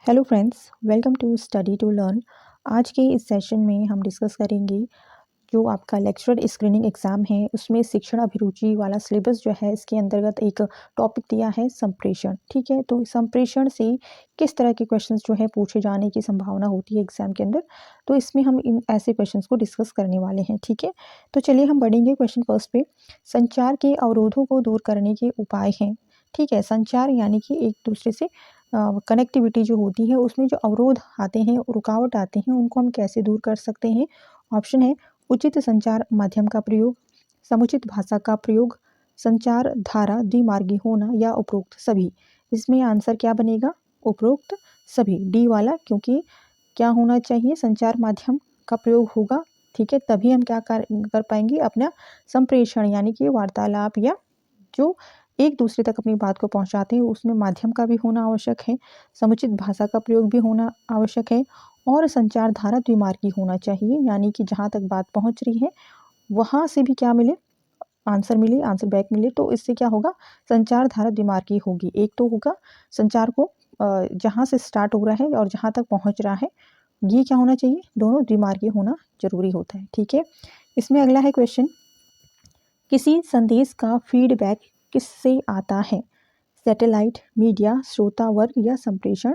Hello friends, welcome to study to learn. आज के इस सेशन में हम डिस्कस करेंगे जो आपका लेक्चरर स्क्रीनिंग एग्ज़ाम है उसमें शिक्षण अभिरुचि वाला सिलेबस जो है इसके अंतर्गत एक टॉपिक दिया है संप्रेषण। ठीक है, तो संप्रेषण से किस तरह के क्वेश्चंस जो है पूछे जाने की संभावना होती है एग्ज़ाम के अंदर, तो इसमें हम इन ऐसे क्वेश्चंस को डिस्कस करने वाले हैं। ठीक है, तो चलिए हम बढ़ेंगे क्वेश्चन फर्स्ट पे। संचार के अवरोधों को दूर करने के उपाय हैं। ठीक है, संचार यानी कि एक दूसरे से कनेक्टिविटी जो होती है उसमें जो अवरोध आते हैं, रुकावट आते हैं, उनको हम कैसे दूर कर सकते हैं। ऑप्शन है उचित संचार माध्यम का प्रयोग, समुचित भाषा का प्रयोग, संचार धारा द्विमार्गी होना या उपरोक्त सभी। इसमें आंसर क्या बनेगा? उपरोक्त सभी, डी वाला, क्योंकि क्या होना चाहिए? संचार माध्यम का प्रयोग होगा। ठीक है, तभी हम क्या कर पाएंगे? अपना संप्रेषण यानी कि वार्तालाप या जो एक दूसरे तक अपनी बात को पहुंचाते हैं उसमें माध्यम का भी होना आवश्यक है, समुचित भाषा का प्रयोग भी होना आवश्यक है और संचार धारा द्विमार्गी होना चाहिए, यानी कि जहाँ तक बात पहुंच रही है वहाँ से भी क्या मिले? आंसर मिले, आंसर बैक मिले। तो इससे क्या होगा? संचार धारा द्विमार्गी होगी। एक तो होगा संचार को जहाँ से स्टार्ट हो रहा है और जहाँ तक पहुँच रहा है, ये क्या होना चाहिए? दोनों द्विमार्गी होना जरूरी होता है। ठीक है, इसमें अगला है क्वेश्चन, किसी संदेश का फीडबैक किससे आता है? सैटेलाइट, मीडिया, श्रोता वर्ग या संप्रेषण।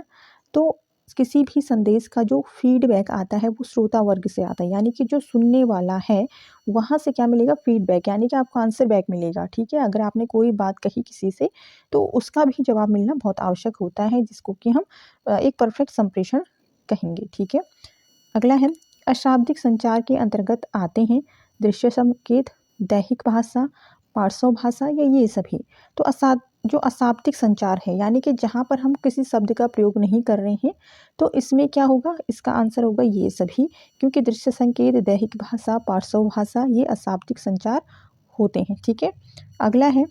तो किसी भी संदेश का जो फीडबैक आता है वो श्रोता वर्ग से आता है, यानी कि जो सुनने वाला है वहाँ से क्या मिलेगा? फीडबैक, यानी कि आपको आंसर बैक मिलेगा। ठीक है, अगर आपने कोई बात कही किसी से तो उसका भी जवाब मिलना बहुत आवश्यक होता है, जिसको कि हम एक परफेक्ट संप्रेषण कहेंगे। ठीक है, अगला है अशाब्दिक संचार के अंतर्गत आते हैं दृश्य संकेत, दैहिक भाषा, पार्श्व भाषा या ये सभी। तो जो अशाब्दिक संचार है यानी कि जहाँ पर हम किसी शब्द का प्रयोग नहीं कर रहे हैं, तो इसमें क्या होगा? इसका आंसर होगा ये सभी, क्योंकि दृश्य संकेत, दैहिक भाषा, पार्श्व भाषा ये अशाब्दिक संचार होते हैं। ठीक है, अगला है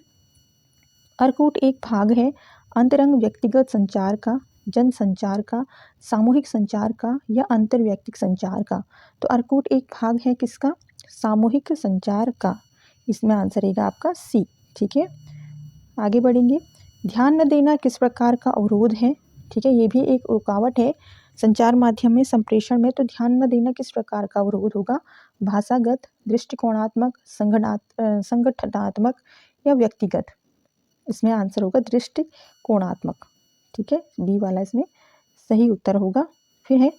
अर्कुट एक भाग है अंतरंग व्यक्तिगत संचार का, जन संचार का, सामूहिक संचार का या अंतर व्यक्तिक संचार का। तो अर्कुट एक भाग है किसका? सामूहिक संचार का। इसमें आंसर रहेगा आपका सी। ठीक है, आगे बढ़ेंगे। ध्यान न देना किस प्रकार का अवरोध है? ठीक है, ये भी एक रुकावट है संचार माध्यम में, संप्रेषण में। तो ध्यान न देना किस प्रकार का अवरोध होगा? भाषागत, दृष्टिकोणात्मक, संगठनात्मक या व्यक्तिगत। इसमें आंसर होगा दृष्टिकोणात्मक। ठीक है, बी वाला इसमें सही उत्तर होगा। फिर है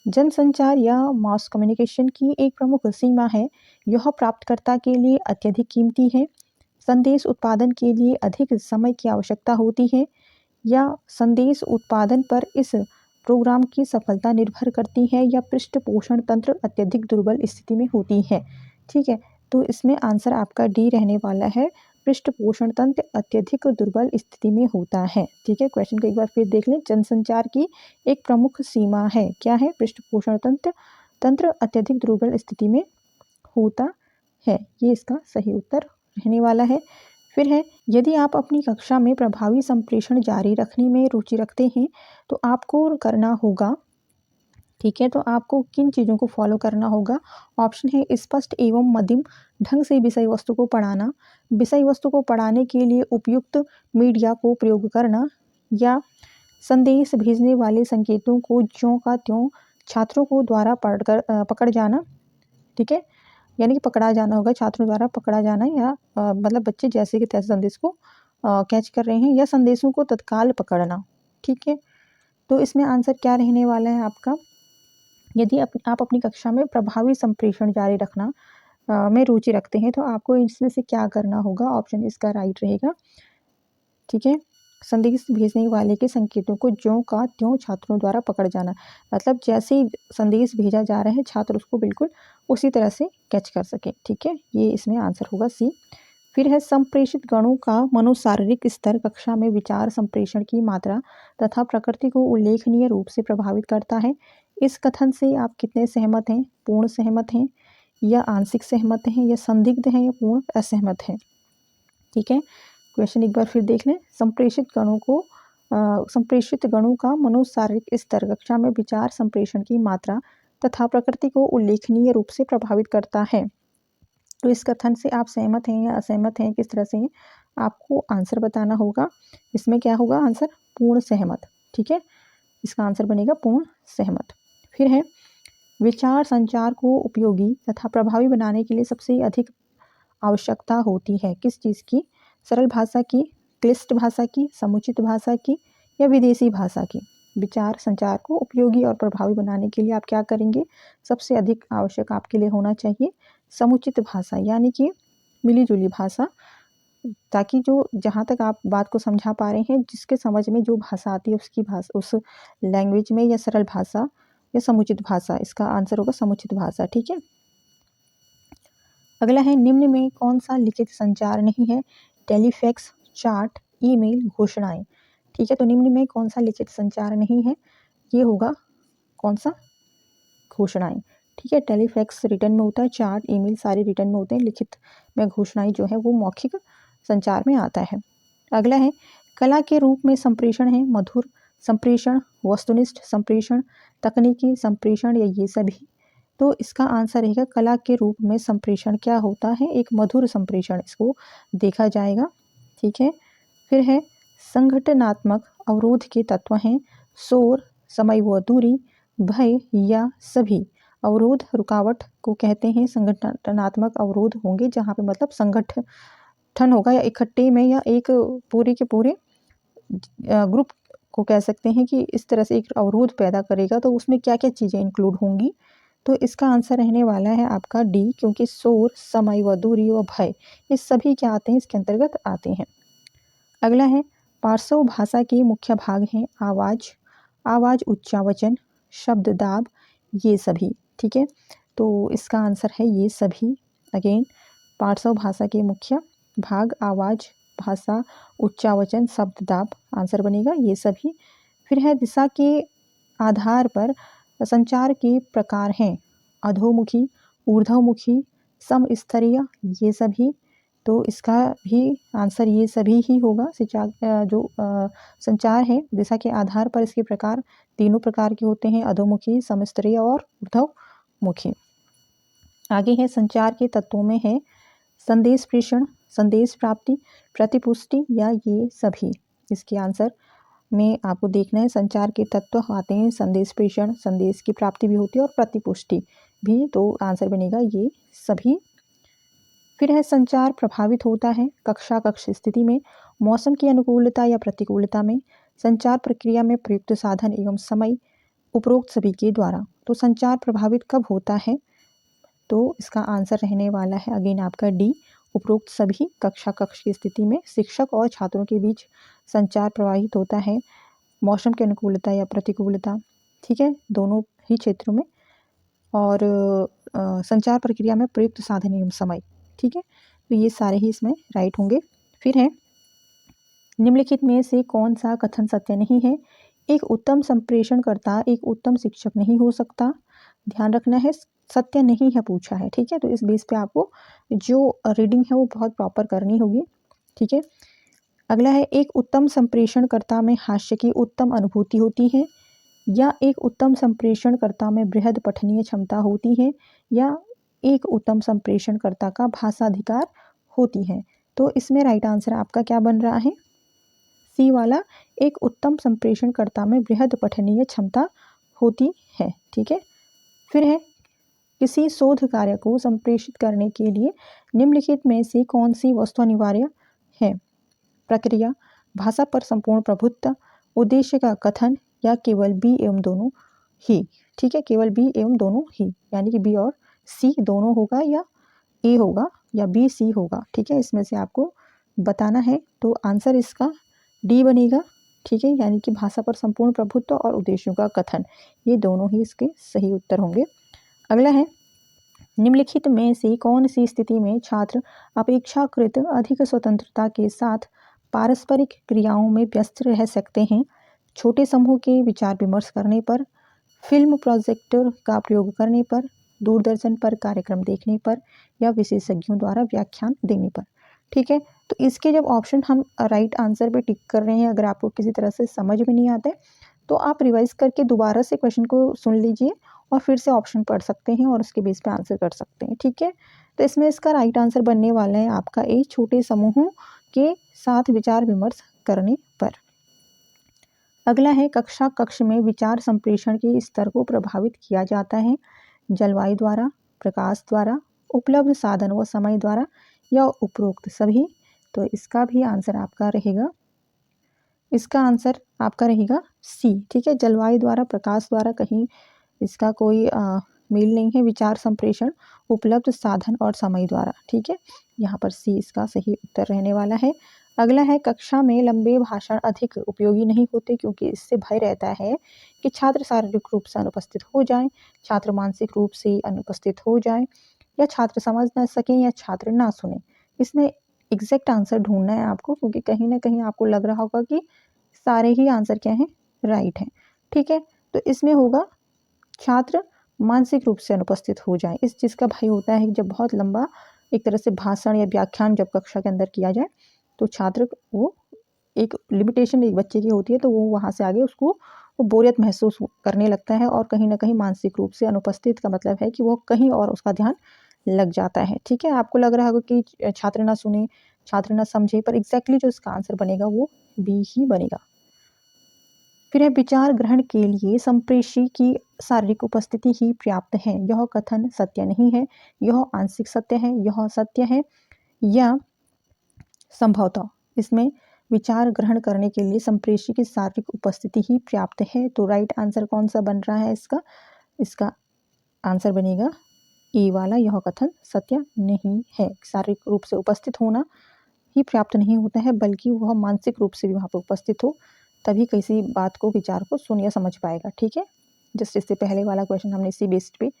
जनसंचार या मास कम्युनिकेशन की एक प्रमुख सीमा है, यह प्राप्तकर्ता के लिए अत्यधिक कीमती है, संदेश उत्पादन के लिए अधिक समय की आवश्यकता होती है या संदेश उत्पादन पर इस प्रोग्राम की सफलता निर्भर करती है या पृष्ठपोषण तंत्र अत्यधिक दुर्बल स्थिति में होती है। ठीक है, तो इसमें आंसर आपका डी रहने वाला है, पृष्ठपोषण तंत्र अत्यधिक दुर्बल स्थिति में होता है। ठीक है, क्वेश्चन को एक बार फिर देख लें। जनसंचार की एक प्रमुख सीमा है, क्या है? पृष्ठपोषण तंत्र अत्यधिक दुर्बल स्थिति में होता है, ये इसका सही उत्तर रहने वाला है। फिर है यदि आप अपनी कक्षा में प्रभावी संप्रेषण जारी रखने में रुचि रखते हैं तो आपको करना होगा। ठीक है, तो आपको किन चीज़ों को फॉलो करना होगा? ऑप्शन है स्पष्ट एवं मध्यम ढंग से विषय वस्तु को पढ़ाना, विषय वस्तु को पढ़ाने के लिए उपयुक्त मीडिया को प्रयोग करना या संदेश भेजने वाले संकेतों को ज्यों का त्यों छात्रों को द्वारा पकड़ जाना। ठीक है, यानी कि पकड़ा जाना होगा, छात्रों द्वारा पकड़ा जाना या मतलब बच्चे जैसे कि तैसे संदेश को कैच कर रहे हैं या संदेशों को तत्काल पकड़ना। ठीक है, तो इसमें आंसर क्या रहने वाला है आपका? यदि आप अपनी कक्षा में प्रभावी संप्रेषण जारी रखना में रुचि रखते हैं तो आपको इसमें से क्या करना होगा? ऑप्शन इसका राइट रहेगा। ठीक है, संदेश भेजने वाले के संकेतों को ज्यों का त्यों छात्रों द्वारा पकड़ जाना, मतलब जैसे ही संदेश भेजा जा रहा है छात्र उसको बिल्कुल उसी तरह से कैच कर सके। ठीक है, ये इसमें आंसर होगा सी। फिर है संप्रेषित गणों का मनोशारीरिक स्तर कक्षा में विचार संप्रेषण की मात्रा तथा प्रकृति को उल्लेखनीय रूप से प्रभावित करता है। इस कथन से आप कितने सहमत हैं? पूर्ण सहमत हैं या आंशिक सहमत हैं या संदिग्ध हैं या पूर्ण असहमत हैं? ठीक है, क्वेश्चन एक बार फिर देख लें। संप्रेषित गणों का मनोशारीरिक स्तर कक्षा में विचार संप्रेषण की मात्रा तथा प्रकृति को उल्लेखनीय रूप से प्रभावित करता है। तो इस कथन से आप सहमत हैं या असहमत हैं, किस तरह से हैं? आपको आंसर बताना होगा। इसमें क्या होगा आंसर? पूर्ण सहमत। ठीक है, इसका आंसर बनेगा पूर्ण सहमत। फिर है विचार संचार को उपयोगी तथा प्रभावी बनाने के लिए सबसे अधिक आवश्यकता होती है किस चीज़ की? सरल भाषा की, क्लिष्ट भाषा की, समुचित भाषा की या विदेशी भाषा की? विचार संचार को उपयोगी और प्रभावी बनाने के लिए आप क्या करेंगे? सबसे अधिक आवश्यक आपके लिए होना चाहिए समुचित भाषा, यानी कि मिली-जुली भाषा, ताकि जो जहाँ तक आप बात को समझा पा रहे हैं, जिसके समझ में जो भाषा आती है उसकी भाषा उस लैंग्वेज में, या सरल भाषा या समुचित भाषा, इसका आंसर होगा समुचित भाषा। ठीक है। अगला है निम्न में कौन सा लिखित संचार नहीं है? टेलीफैक्स, चार्ट, ईमेल, घोषणाएं। ठीक है, तो निम्न में कौन सा लिखित संचार नहीं है? ये होगा कौन सा? घोषणाएं। ठीक है, टेलीफैक्स रिटर्न में होता है, चार्ट ईमेल सारे रिटर्न में होते हैं, लिखित में घोषणाएं जो है वो मौखिक संचार में आता है। अगला है कला के रूप में संप्रेषण है मधुर संप्रेषण, वस्तुनिष्ठ संप्रेषण, तकनीकी संप्रेषण या ये सभी? तो इसका आंसर रहेगा कला के रूप में संप्रेषण क्या होता है? एक मधुर संप्रेषण इसको देखा जाएगा। ठीक है। फिर है संगठनात्मक अवरोध के तत्व हैं शोर, समय व दूरी, भय या सभी। अवरोध रुकावट को कहते हैं, संगठनात्मक अवरोध होंगे जहाँ पे मतलब संगठन होगा या इकट्ठे में या एक पूरे के पूरे ग्रुप को कह सकते हैं कि इस तरह से एक अवरोध पैदा करेगा, तो उसमें क्या क्या चीज़ें इंक्लूड होंगी? तो इसका आंसर रहने वाला है आपका डी, क्योंकि शोर, समय व दूरी व भय ये सभी क्या आते हैं? इसके अंतर्गत आते हैं। अगला है पार्श्व भाषा के मुख्य भाग हैं आवाज़, आवाज़ उच्चावचन, शब्द दाब, ये सभी। ठीक है, तो इसका आंसर है ये सभी। अगेन पार्श्व भाषा के मुख्य भाग आवाज़, भाषा, उच्चावचन, शब्द दाब, आंसर बनेगा ये सभी। फिर है दिशा के आधार पर संचार के प्रकार हैं अधोमुखी, ऊर्ध्वमुखी, समस्तरीय, ये सभी। तो इसका भी आंसर ये सभी ही होगा। संचार है दिशा के आधार पर इसके प्रकार तीनों प्रकार के होते हैं, अधोमुखी, समस्तरीय और ऊर्ध्वमुखी। आगे है संचार के तत्वों में है संदेश प्रेषण, संदेश प्राप्ति, प्रतिपुष्टि या ये सभी। इसके आंसर में आपको देखना है संचार के तत्व आते हैं संदेश प्रेषण, संदेश की प्राप्ति भी होती है और प्रतिपुष्टि भी, तो आंसर बनेगा ये सभी। फिर है संचार प्रभावित होता है कक्षा कक्ष स्थिति में, मौसम की अनुकूलता या प्रतिकूलता में, संचार प्रक्रिया में प्रयुक्त साधन एवं समय, उपरोक्त सभी के द्वारा। तो संचार प्रभावित कब होता है? तो इसका आंसर रहने वाला है अगेन आपका डी, उपरोक्त सभी कक्षा कक्ष की स्थिति में, शिक्षक और छात्रों के बीच संचार प्रभावित होता है मौसम की अनुकूलता या प्रतिकूलता। ठीक है, दोनों ही क्षेत्रों में, और संचार प्रक्रिया में प्रयुक्त साधन एवं समय। ठीक है, तो ये सारे ही इसमें राइट होंगे। फिर है निम्नलिखित में से कौन सा कथन सत्य नहीं है? एक उत्तम संप्रेषणकर्ता एक उत्तम शिक्षक नहीं हो सकता। ध्यान रखना है सत्य नहीं है पूछा है। ठीक है, तो इस बेस पे आपको जो रीडिंग है वो बहुत प्रॉपर करनी होगी। ठीक है, अगला है एक उत्तम संप्रेषणकर्ता में हास्य की उत्तम अनुभूति होती है, या एक उत्तम संप्रेषणकर्ता में बृहद पठनीय क्षमता होती है, या एक उत्तम संप्रेषणकर्ता का भाषाधिकार होती है। तो इसमें राइट आंसर आपका क्या बन रहा है? सी वाला, एक उत्तम संप्रेषणकर्ता में बृहद पठनीय क्षमता होती है। ठीक है, फिर है किसी शोध कार्य को संप्रेषित करने के लिए निम्नलिखित में से कौन सी वस्तु अनिवार्य है? प्रक्रिया, भाषा पर संपूर्ण प्रभुत्व, उद्देश्य का कथन, या केवल बी एवं दोनों ही। ठीक है, केवल बी एवं दोनों ही, यानी कि बी और सी दोनों होगा, या ए होगा, या बी सी होगा। ठीक है, इसमें से आपको बताना है, तो आंसर इसका डी बनेगा। ठीक है, यानी कि भाषा पर संपूर्ण प्रभुत्व और उद्देश्यों का कथन, ये दोनों ही इसके सही उत्तर होंगे। अगला है निम्नलिखित में से कौन सी स्थिति में छात्र अपेक्षाकृत अधिक स्वतंत्रता के साथ पारस्परिक क्रियाओं में व्यस्त रह सकते हैं? छोटे समूह के विचार विमर्श करने पर, फिल्म प्रोजेक्टर का प्रयोग करने पर, दूरदर्शन पर कार्यक्रम देखने पर, या विशेषज्ञों द्वारा व्याख्यान देने पर। ठीक है, तो इसके जब ऑप्शन हम राइट आंसर पे टिक कर रहे हैं, अगर आपको किसी तरह से समझ में नहीं आता है तो आप रिवाइज करके दोबारा से क्वेश्चन को सुन लीजिए और फिर से ऑप्शन पढ़ सकते हैं और उसके बेस पे आंसर कर सकते हैं। ठीक है, तो इसमें इसका राइट आंसर बनने वाला है आपका ए, छोटे समूहों के साथ विचार विमर्श करने पर। अगला है कक्षा कक्ष में विचार संप्रेषण के स्तर को प्रभावित किया जाता है जलवायु द्वारा, प्रकाश द्वारा, उपलब्ध साधन व समय द्वारा या उपरोक्त सभी। तो इसका भी आंसर आपका रहेगा, इसका आंसर आपका रहेगा सी। ठीक है, जलवायु द्वारा, प्रकाश द्वारा कहीं इसका कोई मेल नहीं है। विचार संप्रेषण उपलब्ध साधन और समय द्वारा। ठीक है, यहाँ पर सी इसका सही उत्तर रहने वाला है। अगला है कक्षा में लंबे भाषण अधिक उपयोगी नहीं होते क्योंकि इससे भय रहता है कि छात्र शारीरिक रूप से अनुपस्थित हो जाएं, छात्र मानसिक रूप से अनुपस्थित हो जाएं, या छात्र समझ ना सकें या छात्र ना सुने। इसमें एग्जैक्ट आंसर ढूंढना है आपको, क्योंकि कहीं ना कहीं आपको लग रहा होगा कि सारे ही आंसर क्या हैं, राइट हैं। ठीक है, तो इसमें होगा छात्र मानसिक रूप से अनुपस्थित हो जाए। इस चीज़ का भय होता है कि जब बहुत लंबा एक तरह से भाषण या व्याख्यान जब कक्षा के अंदर किया जाए तो छात्र वो एक लिमिटेशन एक बच्चे की होती है, तो वो वहाँ से आगे उसको वो बोरियत महसूस करने लगता है और कहीं ना कहीं मानसिक रूप से अनुपस्थित का मतलब है कि वो कहीं और उसका ध्यान लग जाता है। ठीक है, आपको लग रहा होगा कि छात्र ना सुने, छात्र ना समझे, पर एग्जैक्टली जो इसका आंसर बनेगा वो बी ही बनेगा। फिर है विचार ग्रहण के लिए संप्रेषी की शारीरिक उपस्थिति ही पर्याप्त है। यह कथन सत्य नहीं है, यह आंशिक सत्य है, यह सत्य है, या संभवतः इसमें विचार ग्रहण करने के लिए संप्रेषी की शारीरिक उपस्थिति ही पर्याप्त है। तो राइट आंसर कौन सा बन रहा है इसका? इसका आंसर बनेगा ए वाला, यह कथन सत्य नहीं है। शारीरिक रूप से उपस्थित होना ही पर्याप्त नहीं होता है, बल्कि वह मानसिक रूप से भी वहाँ पर उपस्थित हो, तभी किसी बात को, विचार को सुन या समझ पाएगा। ठीक है, जस्ट इससे पहले वाला क्वेश्चन हमने इसी बेस्ड पे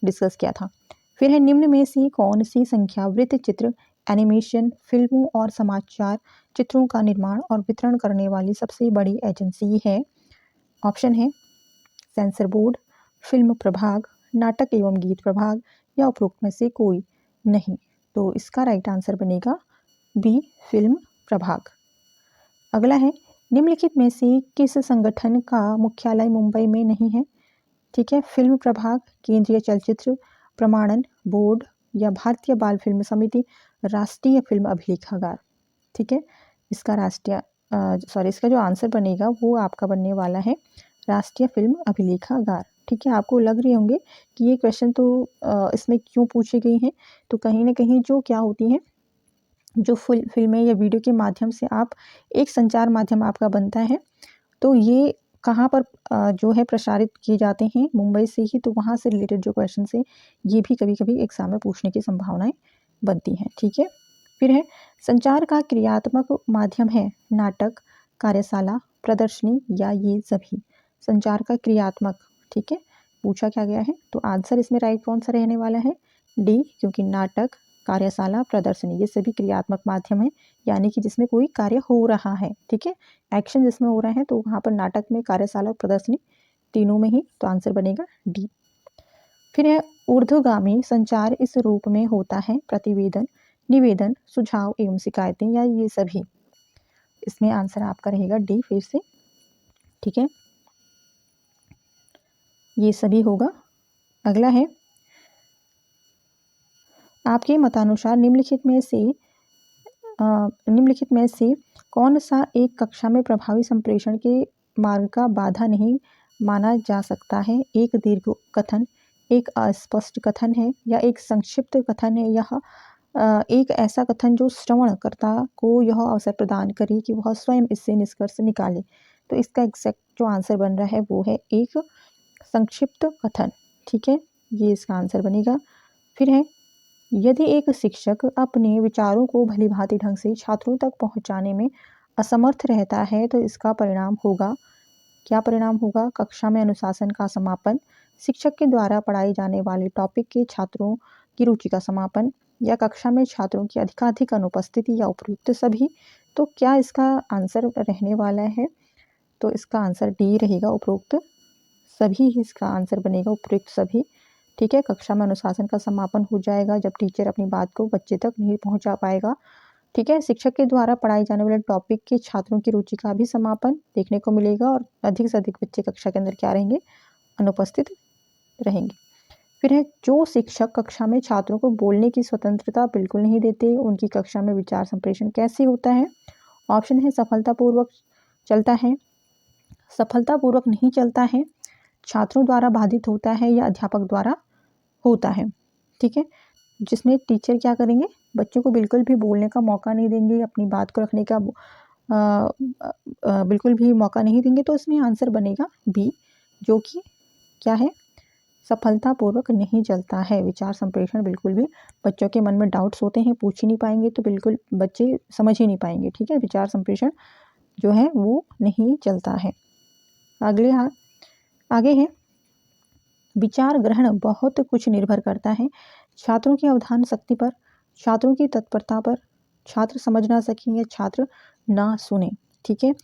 डिस्कस किया था। फिर है निम्न में से कौन सी संख्या वृत्त चित्र, एनिमेशन, फिल्मों और समाचार चित्रों का निर्माण और वितरण करने वाली सबसे बड़ी एजेंसी है? ऑप्शन है सेंसर बोर्ड, फिल्म प्रभाग, नाटक एवं गीत प्रभाग, या उपरोक्त में से कोई नहीं। तो इसका राइट आंसर बनेगा बी, फिल्म प्रभाग। अगला है निम्नलिखित में से किस संगठन का मुख्यालय मुंबई में नहीं है? ठीक है, फिल्म प्रभाग, केंद्रीय चलचित्र प्रमाणन बोर्ड, या भारतीय बाल फिल्म समिति, राष्ट्रीय फिल्म अभिलेखागार। ठीक है, इसका इसका जो आंसर बनेगा वो आपका बनने वाला है राष्ट्रीय फिल्म अभिलेखागार। ठीक है, आपको लग रहे होंगे कि ये क्वेश्चन तो इसमें क्यों पूछे गए हैं, तो कहीं ना कहीं जो क्या होती हैं, जो फिल्में या वीडियो के माध्यम से आप एक संचार माध्यम आपका बनता है, तो ये कहाँ पर जो है प्रसारित किए जाते हैं, मुंबई से ही, तो वहाँ से रिलेटेड जो क्वेश्चन है ये भी कभी कभी एग्जाम में पूछने की संभावनाएं बनती हैं। ठीक है, फिर है संचार का क्रियात्मक माध्यम है नाटक, कार्यशाला, प्रदर्शनी, या ये सभी। संचार का क्रियात्मक, ठीक है, पूछा क्या गया है, तो आंसर इसमें राइट कौन सा रहने वाला है? डी, क्योंकि नाटक, कार्यशाला, प्रदर्शनी ये सभी क्रियात्मक माध्यम है, यानी कि जिसमें कोई कार्य हो रहा है। ठीक है, एक्शन जिसमें हो रहा है, तो वहाँ पर नाटक में, कार्यशाला और प्रदर्शनी तीनों में ही, तो आंसर बनेगा डी। फिर है ऊर्ध्वगामी संचार इस रूप में होता है प्रतिवेदन, निवेदन, सुझाव एवं शिकायतें, या ये सभी। इसमें आंसर आपका रहेगा डी फिर से। ठीक है, ये सभी होगा। अगला है आपके मतानुसार निम्नलिखित में से कौन सा एक कक्षा में प्रभावी संप्रेषण के मार्ग का बाधा नहीं माना जा सकता है? एक दीर्घ कथन, एक अस्पष्ट कथन है, या एक संक्षिप्त कथन है, यह एक ऐसा कथन जो श्रवणकर्ता को यह अवसर प्रदान करे कि वह स्वयं इससे निष्कर्ष निकाले। तो इसका एग्जैक्ट जो आंसर बन रहा है वो है एक संक्षिप्त कथन। ठीक है, ये इसका आंसर बनेगा। फिर है यदि एक शिक्षक अपने विचारों को भलीभांति ढंग से छात्रों तक पहुंचाने में असमर्थ रहता है तो इसका परिणाम होगा, क्या परिणाम होगा? कक्षा में अनुशासन का समापन, शिक्षक के द्वारा पढ़ाए जाने वाले टॉपिक के छात्रों की रुचि का समापन, या कक्षा में छात्रों की अधिकाधिक अनुपस्थिति, या उपयुक्त सभी। तो क्या इसका आंसर रहने वाला है? तो इसका आंसर डी रहेगा, उपरोक्त सभी ही इसका आंसर बनेगा, उपयुक्त सभी। ठीक है, कक्षा में अनुशासन का समापन हो जाएगा जब टीचर अपनी बात को बच्चे तक नहीं पहुंचा पाएगा। ठीक है, शिक्षक के द्वारा पढ़ाए जाने वाले टॉपिक के छात्रों की रुचि का भी समापन देखने को मिलेगा, और अधिक से अधिक बच्चे कक्षा के अंदर क्या रहेंगे? अनुपस्थित रहेंगे। फिर है जो शिक्षक कक्षा में छात्रों को बोलने की स्वतंत्रता बिल्कुल नहीं देते, उनकी कक्षा में विचार संप्रेषण कैसे होता है? ऑप्शन है सफलतापूर्वक चलता है, सफलतापूर्वक नहीं चलता है, छात्रों द्वारा बाधित होता है या अध्यापक द्वारा होता है। ठीक है, जिसमें टीचर क्या करेंगे, बच्चों को बिल्कुल भी बोलने का मौका नहीं देंगे, अपनी बात को रखने का बिल्कुल भी मौका नहीं देंगे। तो इसमें आंसर बनेगा बी, जो कि क्या है, सफलतापूर्वक नहीं चलता है। विचार संप्रेषण बिल्कुल भी, बच्चों के मन में डाउट्स होते हैं, पूछ ही नहीं पाएंगे तो बिल्कुल बच्चे समझ ही नहीं पाएंगे। ठीक है, विचार संप्रेषण जो है वो नहीं चलता है। आगे है, विचार ग्रहण बहुत कुछ निर्भर करता है छात्रों की अवधान शक्ति पर, छात्रों की तत्परता पर, छात्र समझ ना सकें या छात्र ना सुने। ठीक है,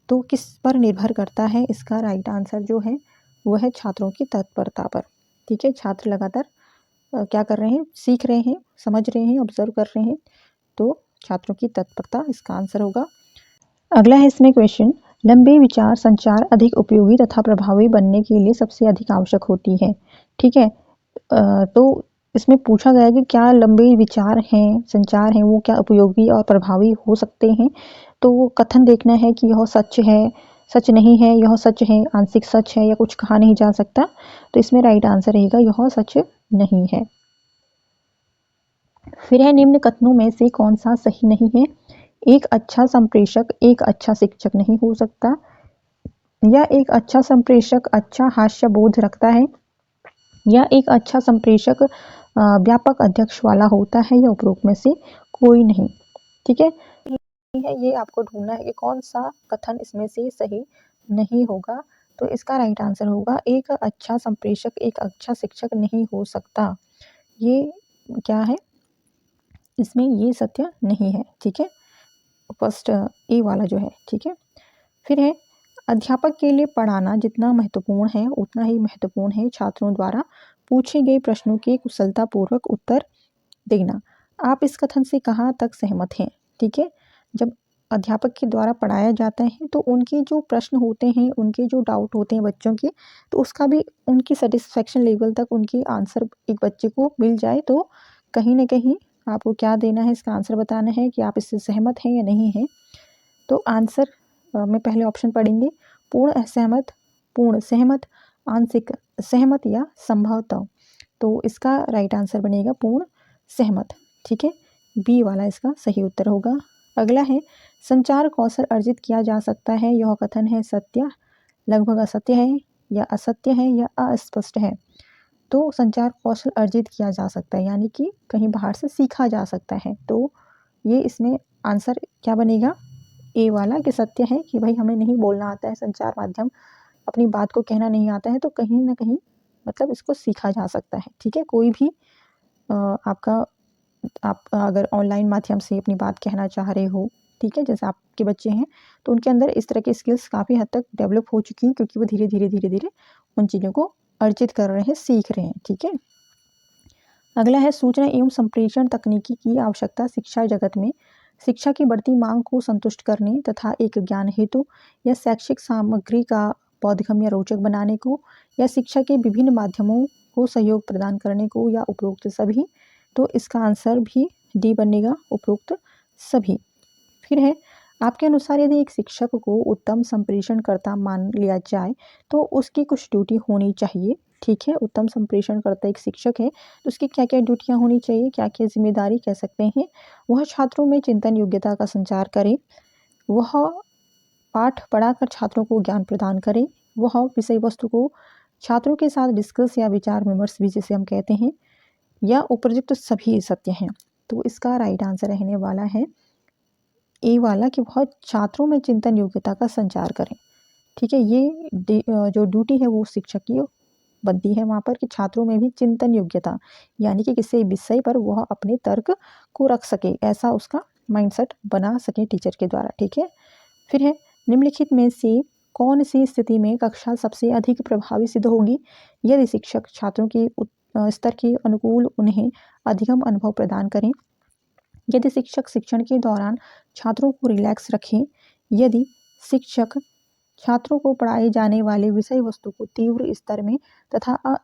तो किस पर निर्भर करता है, इसका राइट आंसर जो है वो है छात्रों की तत्परता पर। ठीक है, छात्र लगातार क्या कर रहे हैं, सीख रहे हैं, समझ रहे हैं, ऑब्जर्व कर रहे हैं, तो छात्रों की तत्परता इसका आंसर होगा। अगला है इसमें क्वेश्चन, लंबे विचार संचार अधिक उपयोगी तथा प्रभावी बनने के लिए सबसे अधिक आवश्यक होती है। ठीक है, तो इसमें पूछा गया है कि क्या लंबे विचार हैं, संचार हैं, वो क्या उपयोगी और प्रभावी हो सकते हैं। तो वो कथन देखना है कि यह सच है, सच नहीं है, यह सच है, आंशिक सच है, या कुछ कहा नहीं जा सकता। तो इसमें राइट आंसर रहेगा यह सच नहीं है। फिर है, निम्न कथनों में से कौन सा सही नहीं है। एक अच्छा संप्रेषक एक अच्छा शिक्षक नहीं हो सकता, या एक अच्छा संप्रेषक अच्छा हास्य बोध रखता है, या एक अच्छा संप्रेषक व्यापक अध्यक्ष वाला होता है, या उपरोक्त में से कोई नहीं। ठीक है, ये आपको ढूंढना है कि कौन सा कथन इसमें से सही नहीं होगा। तो इसका राइट आंसर होगा, एक अच्छा संप्रेषक एक अच्छा शिक्षक नहीं हो सकता। ये क्या है, इसमें ये सत्य नहीं है। ठीक है, फर्स्ट ए वाला जो है। ठीक है, फिर है, अध्यापक के लिए पढ़ाना जितना महत्वपूर्ण है उतना ही महत्वपूर्ण है छात्रों द्वारा पूछे गए प्रश्नों के कुशलतापूर्वक उत्तर देना। आप इस कथन से कहाँ तक सहमत हैं। ठीक है, जब अध्यापक के द्वारा पढ़ाया जाता है तो उनके जो प्रश्न होते हैं, उनके जो डाउट होते हैं बच्चों के, तो उसका भी उनकी सेटिस्फेक्शन लेवल तक उनकी आंसर एक बच्चे को मिल जाए, तो कहीं ना कहीं आपको क्या देना है, इसका आंसर बताना है कि आप इससे सहमत हैं या नहीं हैं। तो आंसर में पहले ऑप्शन पढ़ेंगे, पूर्ण असहमत, पूर्ण सहमत, आंशिक सहमत या संभवतः। तो इसका राइट आंसर बनेगा पूर्ण सहमत। ठीक है, बी वाला इसका सही उत्तर होगा। अगला है, संचार कौशल अर्जित किया जा सकता है, यह कथन है सत्य, लगभग असत्य है, या असत्य है, या अस्पष्ट है। तो संचार कौशल अर्जित किया जा सकता है, यानी कि कहीं बाहर से सीखा जा सकता है। तो ये इसमें आंसर क्या बनेगा, ए वाला, कि सत्य है कि भाई हमें नहीं बोलना आता है, संचार माध्यम अपनी बात को कहना नहीं आता है, तो कहीं ना कहीं मतलब इसको सीखा जा सकता है। ठीक है, कोई भी आप अगर ऑनलाइन माध्यम से अपनी बात कहना चाह रहे हो, ठीक है, जैसे आपके बच्चे हैं तो उनके अंदर इस तरह की स्किल्स काफ़ी हद तक डेवलप हो चुकी हैं, क्योंकि वो धीरे धीरे उन चीज़ों को अर्जित कर रहे हैं, सीख रहे हैं। ठीक है, अगला है, सूचना एवं संप्रेषण तकनीकी की आवश्यकता शिक्षा जगत में शिक्षा की बढ़ती मांग को संतुष्ट करने तथा एक ज्ञान हेतु या शैक्षिक सामग्री का बोधगम्य या रोचक बनाने को, या शिक्षा के विभिन्न माध्यमों को सहयोग प्रदान करने को, या उपरोक्त सभी। तो इसका आंसर भी डी बनेगा, उपरोक्त सभी। फिर है, आपके अनुसार यदि एक शिक्षक को उत्तम संप्रेषणकर्ता मान लिया जाए तो उसकी कुछ ड्यूटी होनी चाहिए। ठीक है, उत्तम संप्रेषणकर्ता एक शिक्षक है तो उसकी क्या क्या ड्यूटियाँ होनी चाहिए, क्या क्या जिम्मेदारी कह सकते हैं। वह छात्रों में चिंतन योग्यता का संचार करे, वह पाठ पढ़ाकर छात्रों को ज्ञान प्रदान करे, वह विषय वस्तु को छात्रों के साथ डिस्कस या विचार विमर्श भी जिसे हम कहते हैं, या उपयुक्त सभी सत्य हैं। तो इसका राइट आंसर रहने वाला है ए वाला, कि बहुत छात्रों में चिंतन योग्यता का संचार करें। ठीक है, ये जो ड्यूटी है वो शिक्षक की बनती है वहाँ पर, कि छात्रों में भी चिंतन योग्यता, यानी कि किसी विषय पर वह अपने तर्क को रख सके, ऐसा उसका माइंडसेट बना सके टीचर के द्वारा। ठीक है, फिर है, निम्नलिखित में से कौन सी स्थिति में कक्षा सबसे अधिक प्रभावी सिद्ध होगी, यदि शिक्षक छात्रों के स्तर के अनुकूल उन्हें अधिगम अनुभव प्रदान करें, यदि शिक्षक शिक्षण के दौरान छात्रों को रिलैक्स रखें, यदि शिक्षक छात्रों को पढ़ाए जाने वाले विषय वस्तु को तीव्र स्तर में तथा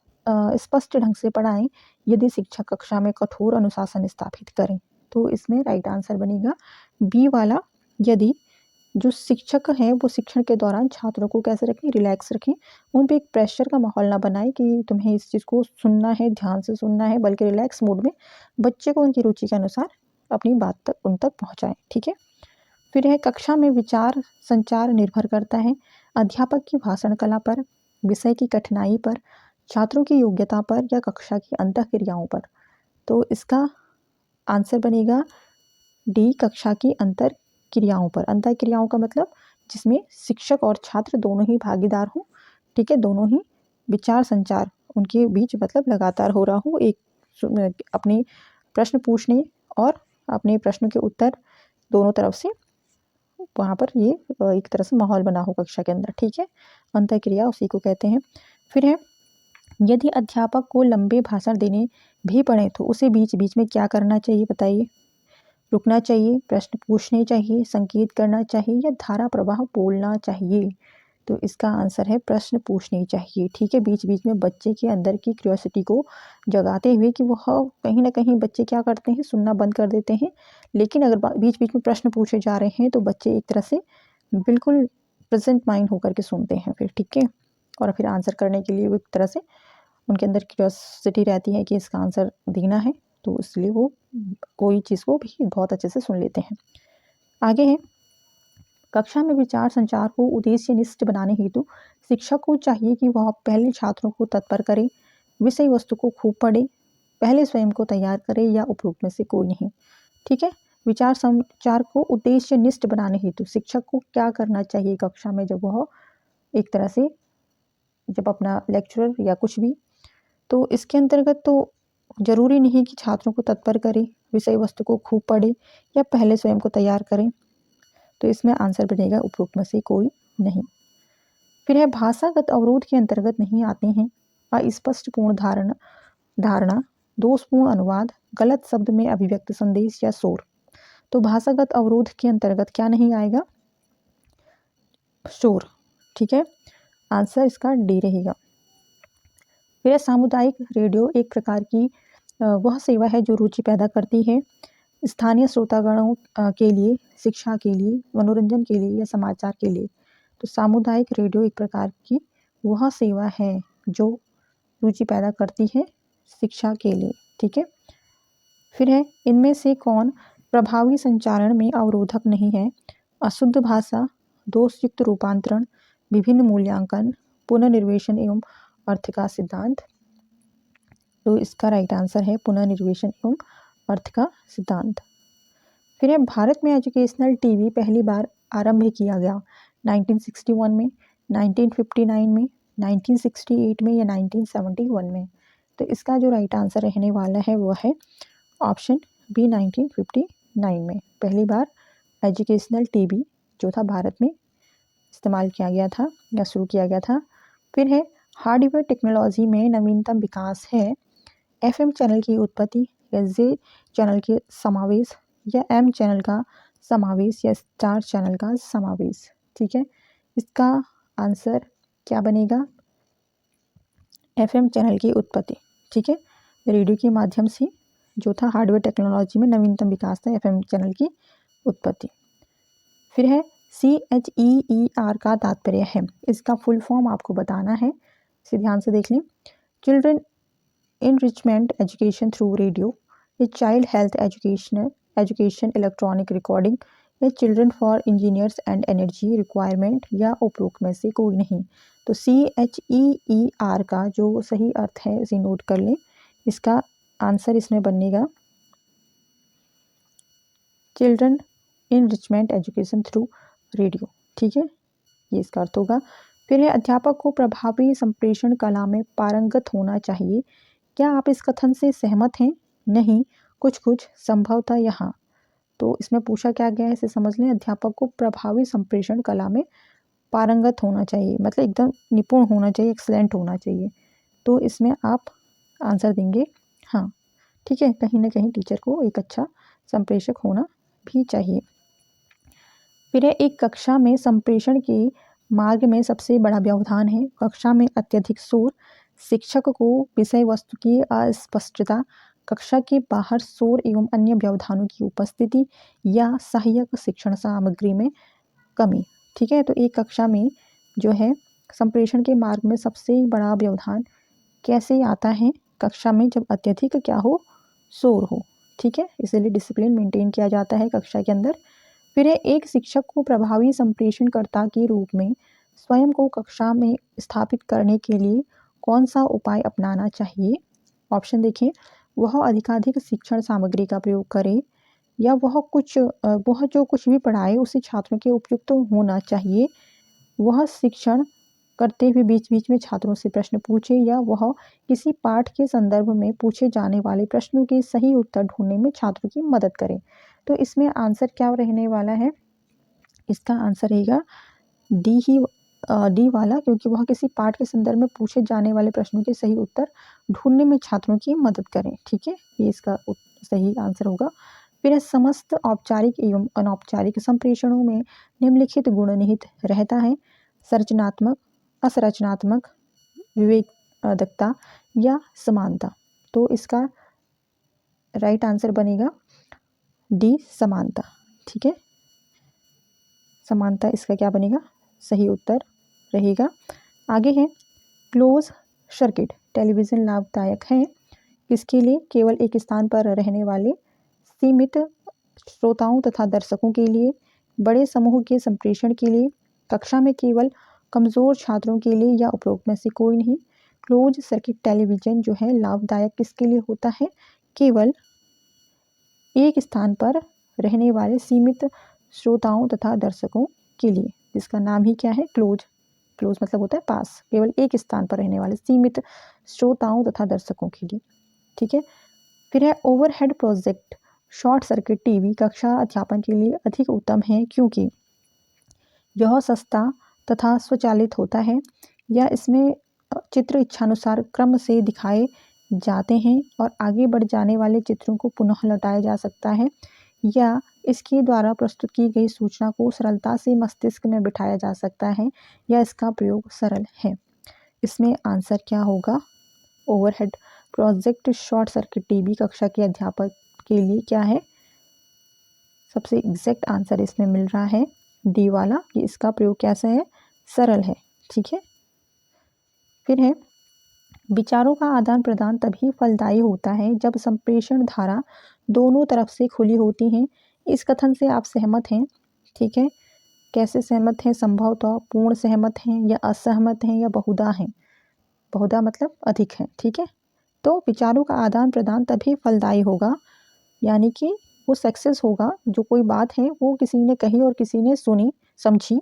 स्पष्ट ढंग से पढ़ाएं, यदि शिक्षक कक्षा में कठोर अनुशासन स्थापित करें। तो इसमें राइट आंसर बनेगा बी वाला, यदि जो शिक्षक हैं वो शिक्षण के दौरान छात्रों को कैसे रखें, रिलैक्स रखें, उन पे एक प्रेशर का माहौल ना बनाएं कि तुम्हें इस चीज़ को सुनना है, ध्यान से सुनना है, बल्कि रिलैक्स मूड में बच्चे को उनकी रुचि के अनुसार अपनी बात तक उन तक पहुँचाएँ, ठीक है। फिर है कक्षा में विचार संचार निर्भर करता है अध्यापक की भाषण कला पर, विषय की कठिनाई पर, छात्रों की योग्यता पर या कक्षा की अंतःक्रियाओं पर। तो इसका आंसर बनेगा डी, कक्षा की अंतर क्रियाओं पर। अंतर क्रियाओं का मतलब जिसमें शिक्षक और छात्र दोनों ही भागीदार हों, ठीक है, दोनों ही विचार संचार उनके बीच मतलब लगातार हो रहा हो, एक अपने प्रश्न पूछने और अपने प्रश्न के उत्तर दोनों तरफ से वहाँ पर ये एक तरह से माहौल बना हो कक्षा के अंदर, ठीक है। अंतर क्रिया उसी को कहते हैं। फिर है यदि अध्यापक को लंबे भाषण देने भी पड़े तो उसे बीच बीच में क्या करना चाहिए बताइए। रुकना चाहिए, प्रश्न पूछने चाहिए, संकेत करना चाहिए या धारा प्रवाह बोलना चाहिए। तो इसका आंसर है प्रश्न पूछने चाहिए, ठीक है। बीच बीच में बच्चे के अंदर की क्यूरियोसिटी को जगाते हुए कि वह कहीं ना कहीं बच्चे क्या करते हैं, सुनना बंद कर देते हैं, लेकिन अगर बीच बीच में प्रश्न पूछे जा रहे हैं तो बच्चे एक तरह से बिल्कुल प्रेजेंट माइंड होकर के सुनते हैं फिर, ठीक है। और फिर आंसर करने के लिए वो एक तरह से उनके अंदर क्यूरियोसिटी रहती है कि इसका आंसर देना है, तो इसलिए वो कोई चीज़ को भी बहुत अच्छे से सुन लेते हैं। आगे है कक्षा में विचार संचार को उद्देश्यनिष्ठ बनाने हेतु शिक्षक को चाहिए कि वह पहले छात्रों को तत्पर करे, विषय वस्तु को खूब पढ़े, पहले स्वयं को तैयार करे या उपरोक्त में से कोई नहीं, ठीक है। विचार संचार को उद्देश्यनिष्ठ बनाने हेतु शिक्षक को क्या करना चाहिए कक्षा में, जब वह एक तरह से जब अपना लेक्चरर या कुछ भी, तो इसके अंतर्गत तो जरूरी नहीं कि छात्रों को तत्पर करे, विषय वस्तु को खूब पढ़े या पहले स्वयं को तैयार करें। तो इसमें आंसर बनेगा उपरोक्त में से कोई नहीं। फिर है भाषागत अवरोध के अंतर्गत नहीं आते हैं अस्पष्ट पूर्ण धारणा, दोषपूर्ण अनुवाद, गलत शब्द में अभिव्यक्त संदेश या शोर। तो भाषागत अवरोध के अंतर्गत क्या नहीं आएगा, शोर, ठीक है। आंसर इसका डी रहेगा। फिर सामुदायिक रेडियो एक प्रकार की वह सेवा है जो रुचि पैदा करती है स्थानीय श्रोतागणों के लिए, शिक्षा के लिए, मनोरंजन के लिए या समाचार के लिए। तो सामुदायिक रेडियो एक प्रकार की वह सेवा है जो रुचि पैदा करती है शिक्षा के लिए, ठीक है। फिर है इनमें से कौन प्रभावी संचारण में अवरोधक नहीं है, अशुद्ध भाषा, दोषयुक्त रूपांतरण, विभिन्न मूल्यांकन, पुनर्निर्वेशन एवं अर्थ का सिद्धांत। तो इसका राइट आंसर है पुनर्निर्वेशन एवं अर्थ का सिद्धांत। फिर है भारत में एजुकेशनल टीवी पहली बार आरंभ किया गया 1961 में, 1959 में, 1968 में या 1971 में। तो इसका जो राइट आंसर रहने वाला है वो है ऑप्शन बी 1959 में पहली बार एजुकेशनल टीवी जो था भारत में इस्तेमाल किया गया था या शुरू किया गया था। फिर है हार्डवेयर टेक्नोलॉजी में नवीनतम विकास है एफएम चैनल की उत्पत्ति या जे चैनल के समावेश या एम चैनल का समावेश या स्टार चैनल का समावेश, ठीक है। इसका आंसर क्या बनेगा, एफएम चैनल की उत्पत्ति, ठीक है। रेडियो के माध्यम से जो था हार्डवेयर टेक्नोलॉजी में नवीनतम विकास था एफएम चैनल की उत्पत्ति। फिर है CHEER का तात्पर्य है, इसका फुल फॉर्म आपको बताना है, इसे ध्यान से देख लें। Children enrichment education through radio, a child health education electronic recording, या children for engineers and energy requirement या उपरोक्त में से कोई नहीं। तो CHEER का जो सही अर्थ है उसे नोट कर लें, इसका आंसर इसमें बनेगा children enrichment education through radio, ठीक है, ये इसका अर्थ होगा। फिर है अध्यापक को प्रभावी संप्रेषण कला में पारंगत होना चाहिए, क्या आप इस कथन से सहमत हैं, नहीं, कुछ कुछ, संभवतः यहाँ। तो इसमें पूछा क्या गया है इसे समझ लें, अध्यापक को प्रभावी संप्रेषण कला में पारंगत होना चाहिए, मतलब एकदम निपुण होना चाहिए, एक्सलेंट होना चाहिए। तो इसमें आप आंसर देंगे हाँ, ठीक है। कहीं ना कहीं टीचर को एक अच्छा संप्रेषक होना भी चाहिए। फिर है एक कक्षा में संप्रेषण के मार्ग में सबसे बड़ा व्यवधान है कक्षा में अत्यधिक शोर, शिक्षक को विषय वस्तु की अस्पष्टता, कक्षा के बाहर शोर एवं अन्य व्यवधानों की उपस्थिति या सहायक शिक्षण सामग्री में कमी। ठीक है, तो एक कक्षा में जो है संप्रेषण के मार्ग में सबसे बड़ा व्यवधान कैसे आता है? कक्षा में जब अत्यधिक क्या हो? शोर हो। ठीक है, इसीलिए डिसिप्लिन मेंटेन किया जाता है कक्षा के अंदर। फिर है, एक शिक्षक को प्रभावी संप्रेषणकर्ता के रूप में स्वयं को कक्षा में स्थापित करने के लिए कौन सा उपाय अपनाना चाहिए? ऑप्शन देखें, वह अधिकाधिक शिक्षण सामग्री का प्रयोग करे, या वह जो कुछ भी पढ़ाए उसे छात्रों के उपयुक्त होना चाहिए, वह शिक्षण करते हुए बीच बीच में छात्रों से प्रश्न पूछे, या वह किसी पाठ के संदर्भ में पूछे जाने वाले प्रश्नों के सही उत्तर ढूंढने में छात्रों की मदद करे। तो इसमें आंसर क्या रहने वाला है? इसका आंसर रहेगा डी वाला, क्योंकि वह किसी पाठ के संदर्भ में पूछे जाने वाले प्रश्नों के सही उत्तर ढूंढने में छात्रों की मदद करें। ठीक है, ये इसका सही आंसर होगा। फिर समस्त औपचारिक एवं अनौपचारिक संप्रेषणों में निम्नलिखित गुण निहित रहता है: संरचनात्मक, असंरचनात्मक, विवेकदत्ता या समानता। तो इसका राइट आंसर बनेगा डी, समानता। ठीक है, समानता इसका क्या बनेगा? सही उत्तर रहेगा। आगे है, क्लोज सर्किट टेलीविज़न लाभदायक है किसके लिए? केवल एक स्थान पर रहने वाले सीमित श्रोताओं तथा दर्शकों के लिए, बड़े समूह के संप्रेषण के लिए, कक्षा में केवल कमज़ोर छात्रों के लिए, या उपरोक्त में से कोई नहीं। क्लोज सर्किट टेलीविज़न जो है लाभदायक किसके लिए होता है? केवल एक स्थान पर रहने वाले सीमित श्रोताओं तथा दर्शकों के लिए, जिसका नाम ही क्या है? क्लोज। क्लोज मतलब होता है पास, केवल एक स्थान पर रहने वाले सीमित श्रोताओं तथा दर्शकों के लिए। ठीक है, फिर है overhead project short circuit TV कक्षा अध्यापन के लिए अधिक उत्तम है क्योंकि यह सस्ता तथा स्वचालित होता है, या इसमें चित्र इच्छानुसार क्रम से दिखाए जाते हैं और आगे बढ़ जाने वाले चित्रों को पुनः लौटाया जा सकता है, या इसके द्वारा प्रस्तुत की गई सूचना को सरलता से मस्तिष्क में बिठाया जा सकता है, या इसका प्रयोग सरल है। इसमें आंसर क्या होगा? Overhead project short circuit TV कक्षा के अध्यापक के लिए क्या है? सबसे एग्जैक्ट आंसर इसमें मिल रहा है डी वाला, कि इसका प्रयोग कैसा है? सरल है। ठीक है, फिर है, विचारों का आदान प्रदान तभी फलदायी होता है जब संप्रेषण धारा दोनों तरफ से खुली होती है। इस कथन से आप सहमत हैं? ठीक है, कैसे सहमत हैं? संभवतः पूर्ण सहमत हैं, या असहमत हैं, या बहुधा हैं? बहुधा मतलब अधिक है। ठीक है, तो विचारों का आदान प्रदान तभी फलदायी होगा, यानी कि वो सक्सेस होगा, जो कोई बात है वो किसी ने कही और किसी ने सुनी समझी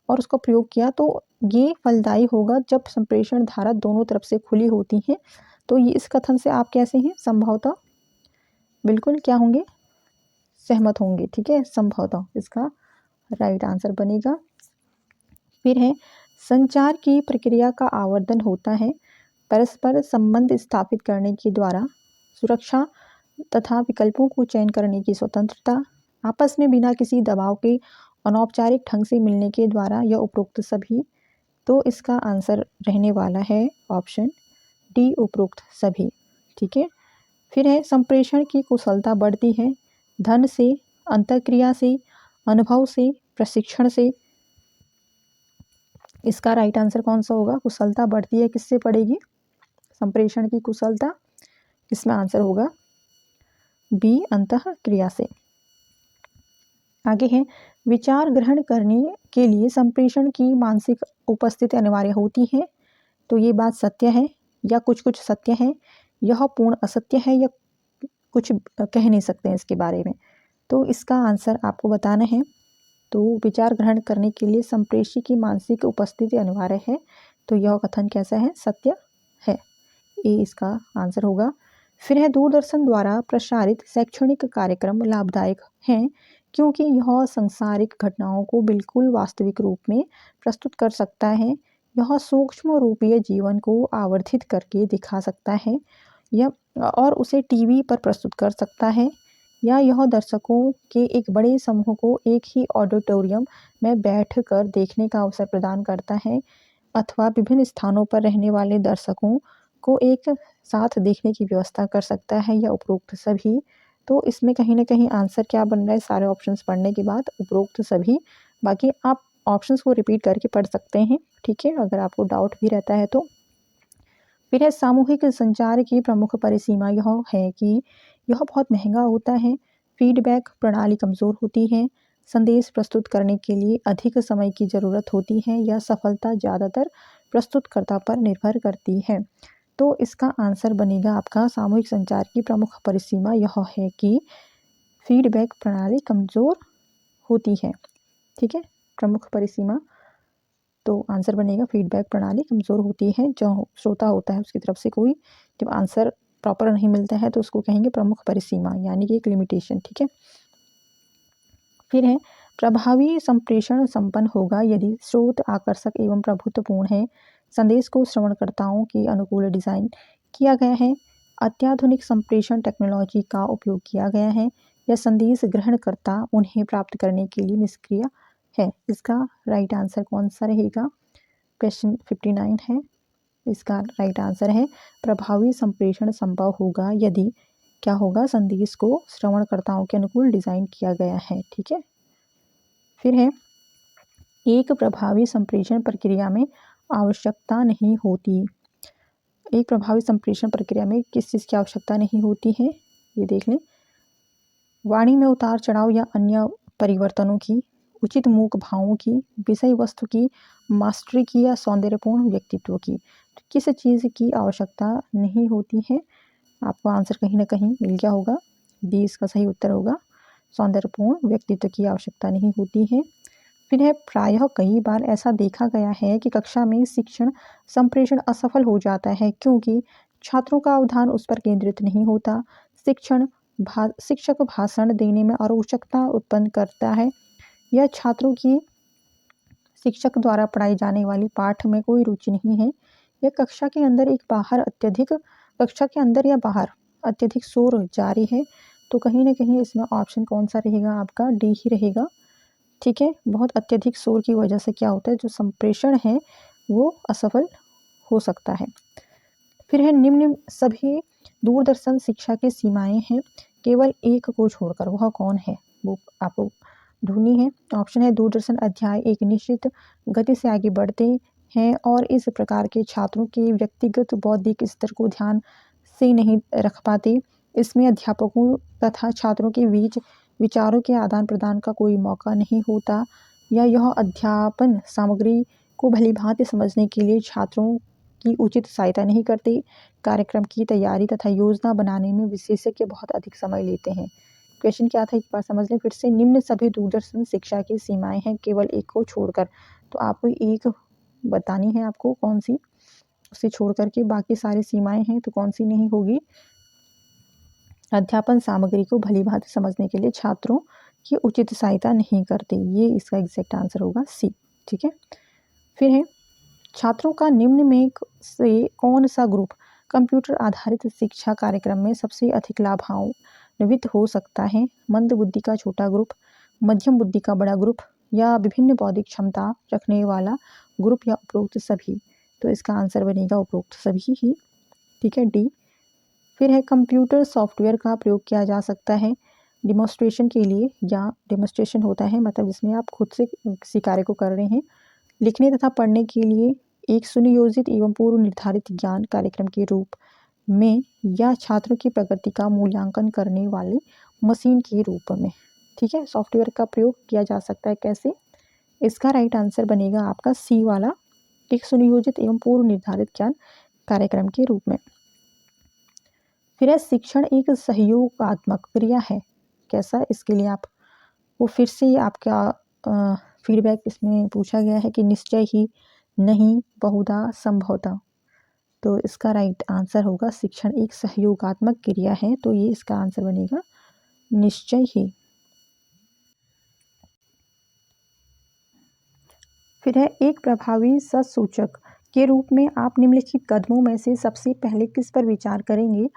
और उसका प्रयोग किया, तो ये फलदायी होगा जब संप्रेषण धारा दोनों तरफ से खुली होती है। तो ये इस कथन से आप कैसे हैं? संभवतः बिल्कुल क्या होंगे? सहमत होंगे। ठीक है, संभवतः इसका राइट आंसर बनेगा। फिर है, संचार की प्रक्रिया का आवर्धन होता है परस्पर संबंध स्थापित करने के द्वारा, सुरक्षा तथा विकल्पों को चयन करने की स्वतंत्रता, आपस में बिना किसी दबाव के अनौपचारिक ढंग से मिलने के द्वारा, या उपरोक्त सभी। तो इसका आंसर रहने वाला है ऑप्शन डी, उपरोक्त सभी। ठीक है, फिर है, संप्रेषण की कुशलता बढ़ती है धन से, अंतःक्रिया से, अनुभव से, प्रशिक्षण से। इसका राइट आंसर कौन सा होगा? कुशलता बढ़ती है किससे बढ़ेगी? संप्रेषण की कुशलता। इसमें आंसर होगा बी, अंतःक्रिया से। आगे है, विचार ग्रहण करने के लिए संप्रेषण की मानसिक उपस्थिति अनिवार्य होती है। तो ये बात सत्य है, या कुछ कुछ सत्य है, यह पूर्ण असत्य है, या कुछ कह नहीं सकते हैं इसके बारे में। तो इसका आंसर आपको बताना है। तो विचार ग्रहण करने के लिए संप्रेषी की मानसिक उपस्थिति अनिवार्य है, तो यह कथन कैसा है? सत्य है। ये इसका आंसर होगा। फिर है, दूरदर्शन द्वारा प्रसारित शैक्षणिक कार्यक्रम लाभदायक हैं क्योंकि यह सांसारिक घटनाओं को बिल्कुल वास्तविक रूप में प्रस्तुत कर सकता है, यह सूक्ष्म रूपीय जीवन को आवर्धित करके दिखा सकता है, यह और उसे टीवी पर प्रस्तुत कर सकता है, या यह दर्शकों के एक बड़े समूह को एक ही ऑडिटोरियम में बैठकर देखने का अवसर प्रदान करता है, अथवा विभिन्न स्थानों पर रहने वाले दर्शकों को एक साथ देखने की व्यवस्था कर सकता है, या उपरोक्त सभी। तो इसमें कहीं ना कहीं आंसर क्या बन रहा है? सारे ऑप्शंस पढ़ने के बाद उपरोक्त सभी बाकी आप ऑप्शंस को रिपीट करके पढ़ सकते हैं, ठीक है, अगर आपको डाउट भी रहता है तो। फिर है सामूहिक संचार की प्रमुख परिसीमा यह है कि यह बहुत महंगा होता है, फीडबैक प्रणाली कमज़ोर होती है, संदेश प्रस्तुत करने के लिए अधिक समय की ज़रूरत होती है या सफलता ज़्यादातर प्रस्तुतकर्ता पर निर्भर करती है। तो इसका आंसर बनेगा आपका सामूहिक संचार की प्रमुख परिसीमा यह है कि फीडबैक प्रणाली कमज़ोर होती है, ठीक है, प्रमुख परिसीमा। तो आंसर बनेगा फीडबैक प्रणाली कमज़ोर होती है, जो श्रोता होता है उसकी तरफ से कोई जब आंसर प्रॉपर नहीं मिलता है तो उसको कहेंगे प्रमुख परिसीमा, यानी कि एक लिमिटेशन, ठीक है। फिर है प्रभावी संप्रेषण संपन्न होगा यदि स्रोत आकर्षक एवं प्रभुत्वपूर्ण है, संदेश को श्रवणकर्ताओं के अनुकूल डिज़ाइन किया गया है, अत्याधुनिक संप्रेषण टेक्नोलॉजी का उपयोग किया गया है, या संदेश ग्रहणकर्ता उन्हें प्राप्त करने के लिए निष्क्रिय है। इसका राइट आंसर कौन सा रहेगा? क्वेश्चन 59 है, इसका राइट आंसर है प्रभावी संप्रेषण संभव होगा यदि क्या होगा, संदेश को श्रवणकर्ताओं के अनुकूल डिज़ाइन किया गया है, ठीक है। फिर है एक प्रभावी संप्रेषण प्रक्रिया में आवश्यकता नहीं होती। एक प्रभावी संप्रेषण प्रक्रिया में किस चीज़ की आवश्यकता नहीं होती है, ये देख लें। वाणी में उतार चढ़ाव या अन्य परिवर्तनों की, उचित मूक भावों की, विषय वस्तु की मास्टरी की या सौंदर्यपूर्ण व्यक्तित्व की। तो किस चीज़ की आवश्यकता नहीं होती है? आपको आंसर कहीं ना कहीं मिल गया होगा, डी इसका सही उत्तर होगा, सौंदर्यपूर्ण व्यक्तित्व की आवश्यकता नहीं होती है। फिर है प्रायः कई बार ऐसा देखा गया है कि कक्षा में शिक्षण संप्रेषण असफल हो जाता है क्योंकि छात्रों का अवधान उस पर केंद्रित नहीं होता, शिक्षक भाषण देने में अरोचकता उत्पन्न करता है, या छात्रों की शिक्षक द्वारा पढ़ाई जाने वाली पाठ में कोई रुचि नहीं है, या कक्षा के अंदर या बाहर अत्यधिक शोर जारी है। तो कहीं ना कहीं इसमें ऑप्शन कौन सा रहेगा आपका? डी ही रहेगा, ठीक है। बहुत अत्यधिक शोर की वजह से क्या होता है, जो संप्रेषण है वो असफल हो सकता है। फिर है निम्न सभी दूरदर्शन शिक्षा की सीमाएं हैं केवल एक को छोड़कर, वह कौन है? वो आपको ढूंढनी है। ऑप्शन है दूरदर्शन अध्याय एक निश्चित गति से आगे बढ़ते हैं और इस प्रकार के छात्रों के व्यक्तिगत बौद्धिक स्तर को ध्यान से नहीं रख पाते, इसमें अध्यापकों तथा छात्रों के बीच विचारों के आदान प्रदान का कोई मौका नहीं होता, या यह अध्यापन सामग्री को भलीभांति समझने के लिए छात्रों की उचित सहायता नहीं करते, कार्यक्रम की तैयारी तथा योजना बनाने में विशेषज्ञ बहुत अधिक समय लेते हैं। क्वेश्चन क्या था एक बार समझ लें फिर से। निम्न सभी दूरदर्शन शिक्षा की सीमाएं हैं केवल एक को छोड़कर, तो आपको एक बतानी है, आपको कौन सी, उसे छोड़ करके बाकी सारी सीमाएं हैं तो कौन सी नहीं होगी? अध्यापन सामग्री को भलीभांति समझने के लिए छात्रों की उचित सहायता नहीं करते, ये इसका एग्जैक्ट आंसर होगा सी, ठीक है। फिर है छात्रों का निम्न में से कौन सा ग्रुप कंप्यूटर आधारित शिक्षा कार्यक्रम में सबसे अधिक लाभान्वित हो सकता है? मंद बुद्धि का छोटा ग्रुप, मध्यम बुद्धि का बड़ा ग्रुप, या विभिन्न बौद्धिक क्षमता रखने वाला ग्रुप, या उपरोक्त सभी। तो इसका आंसर बनेगा उपरोक्त सभी ही, ठीक है, डी। फिर है कंप्यूटर सॉफ्टवेयर का प्रयोग किया जा सकता है डिमॉन्स्ट्रेशन के लिए, या डेमोन्स्ट्रेशन होता है मतलब जिसमें आप खुद से किसी कार्य को कर रहे हैं, लिखने तथा पढ़ने के लिए एक सुनियोजित एवं पूर्व निर्धारित ज्ञान कार्यक्रम के रूप में, या छात्रों की प्रगति का मूल्यांकन करने वाली मशीन के रूप में, ठीक है। सॉफ्टवेयर का प्रयोग किया जा सकता है कैसे? इसका राइट आंसर बनेगा आपका सी वाला, एक सुनियोजित एवं पूर्व निर्धारित ज्ञान कार्यक्रम के रूप में। फिर है शिक्षण एक सहयोगात्मक क्रिया है, कैसा? इसके लिए आप वो फिर से आपका फीडबैक इसमें पूछा गया है कि निश्चय ही, नहीं, बहुधा, संभवतः। तो इसका राइट आंसर होगा शिक्षण एक सहयोगात्मक क्रिया है, तो ये इसका आंसर बनेगा निश्चय ही। फिर है एक प्रभावी ससूचक के रूप में आप निम्नलिखित कदमों में से सबसे पहले किस पर विचार करेंगे?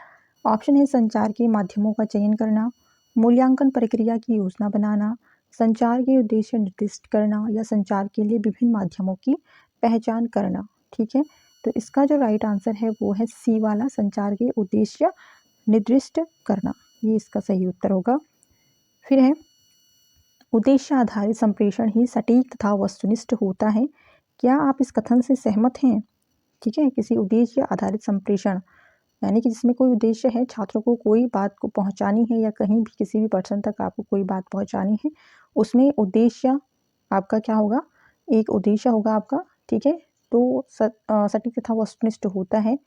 ऑप्शन है संचार के माध्यमों का चयन करना, मूल्यांकन प्रक्रिया की योजना बनाना, संचार के उद्देश्य निर्दिष्ट करना, या संचार के लिए विभिन्न माध्यमों की पहचान करना, ठीक है। तो इसका जो राइट आंसर है वो है सी वाला, संचार के उद्देश्य निर्दिष्ट करना, ये इसका सही उत्तर होगा। फिर है उद्देश्य आधारित संप्रेषण ही सटीक तथा वस्तुनिष्ठ होता है। क्या आप इस कथन से सहमत हैं? ठीक है, किसी उद्देश्य आधारित संप्रेषण यानी कि जिसमें कोई उद्देश्य है, छात्रों को कोई बात को पहुंचानी है या कहीं भी किसी भी पर्सन तक आपको कोई बात पहुंचानी है, उसमें उद्देश्य आपका क्या होगा? एक उद्देश्य होगा आपका, ठीक है। तो सटीक तथा वस्तुनिष्ठ होता है।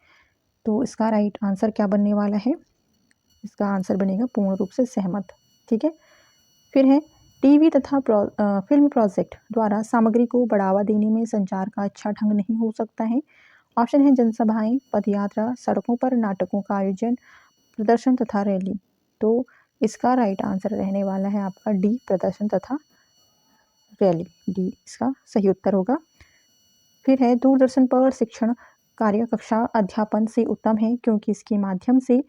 तो इसका राइट आंसर क्या बनने वाला है? इसका आंसर बनेगा पूर्ण रूप से सहमत, ठीक है। फिर है टीवी तथा फिल्म प्रोजेक्ट द्वारा सामग्री को बढ़ावा देने में संचार का अच्छा ढंग नहीं हो सकता है। ऑप्शन है जनसभाएं, पदयात्रा, सड़कों पर नाटकों का आयोजन, प्रदर्शन तथा रैली। तो इसका राइट आंसर रहने वाला है आपका डी, प्रदर्शन तथा रैली। डी इसका सही उत्तर होगा। फिर है दूरदर्शन पर शिक्षण कार्य कक्षा अध्यापन से उत्तम है क्योंकि इसके माध्यम से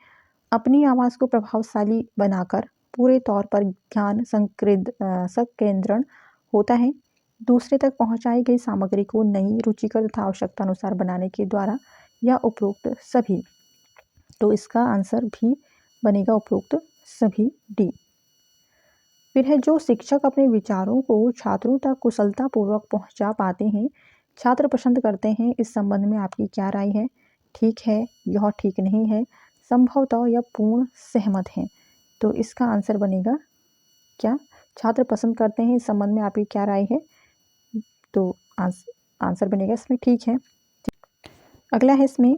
अपनी आवाज़ को प्रभावशाली बनाकर पूरे तौर पर ध्यान संकेंद्रण होता है। दूसरे तक पहुंचाई गई सामग्री को नई, रुचिकर तथा आवश्यकता अनुसार बनाने के द्वारा या उपरोक्त सभी। तो इसका आंसर भी बनेगा उपरोक्त सभी, डी। फिर है जो शिक्षक अपने विचारों को छात्रों तक कुशलतापूर्वक पहुंचा पाते हैं, छात्र पसंद करते हैं। इस संबंध में आपकी क्या राय है? ठीक है, यह ठीक नहीं है, संभवतः या पूर्ण सहमत हैं। तो इसका आंसर बनेगा क्या? छात्र पसंद करते हैं, इस संबंध में आपकी क्या राय है? तो आंसर बनेगा इसमें ठीक है। अगला है इसमें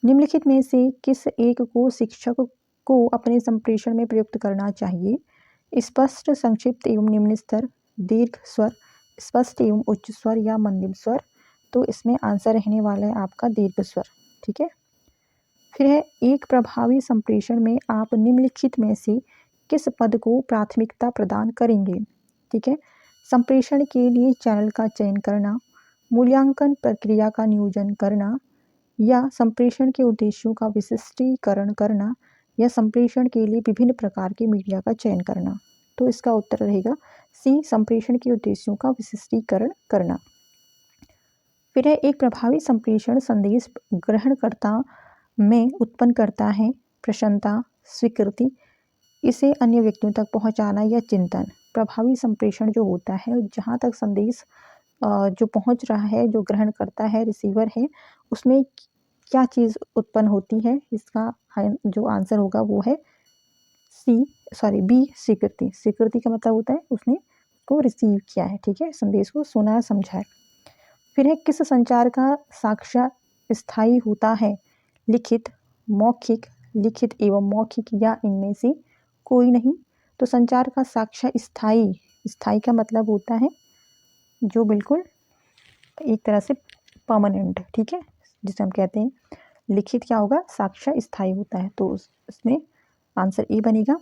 निम्नलिखित में से किस एक को शिक्षक को अपने संप्रेषण में प्रयुक्त करना चाहिए? स्पष्ट, संक्षिप्त एवं निम्न स्तर, दीर्घ स्वर, स्पष्ट एवं उच्च स्वर या मंदिम स्वर। तो इसमें आंसर रहने वाला है आपका दीर्घ स्वर, ठीक है। फिर है एक प्रभावी संप्रेषण में आप निम्नलिखित में से किस पद को प्राथमिकता प्रदान करेंगे? ठीक है, संप्रेषण के लिए चैनल का चयन करना, मूल्यांकन प्रक्रिया का नियोजन करना, या संप्रेषण के उद्देश्यों का विशिष्टीकरण करना, या संप्रेषण के लिए विभिन्न प्रकार के मीडिया का चयन करना। तो इसका उत्तर रहेगा सी, संप्रेषण के उद्देश्यों का विशिष्टीकरण करना। फिर है एक प्रभावी संप्रेषण संदेश ग्रहणकर्ता में उत्पन्न करता है प्रसन्नता, स्वीकृति, इसे अन्य व्यक्तियों तक पहुंचाना या चिंतन। प्रभावी संप्रेषण जो होता है, जहां तक संदेश जो पहुंच रहा है, जो ग्रहण करता है, रिसीवर है, उसमें क्या चीज़ उत्पन्न होती है? इसका जो आंसर होगा वो है बी, स्वीकृति। स्वीकृति का मतलब होता है उसने को रिसीव किया है, ठीक है, संदेश को सुना, समझा है। फिर है किस संचार का साक्ष्य स्थायी होता है? लिखित, मौखिक, लिखित एवं मौखिक, या इनमें से कोई नहीं। तो संचार का साक्ष्य स्थायी का मतलब होता है जो बिल्कुल एक तरह से परमानेंट, ठीक है, जिसे हम कहते हैं। लिखित क्या होगा? साक्ष्य स्थायी होता है। तो उसमें आंसर ए बनेगा।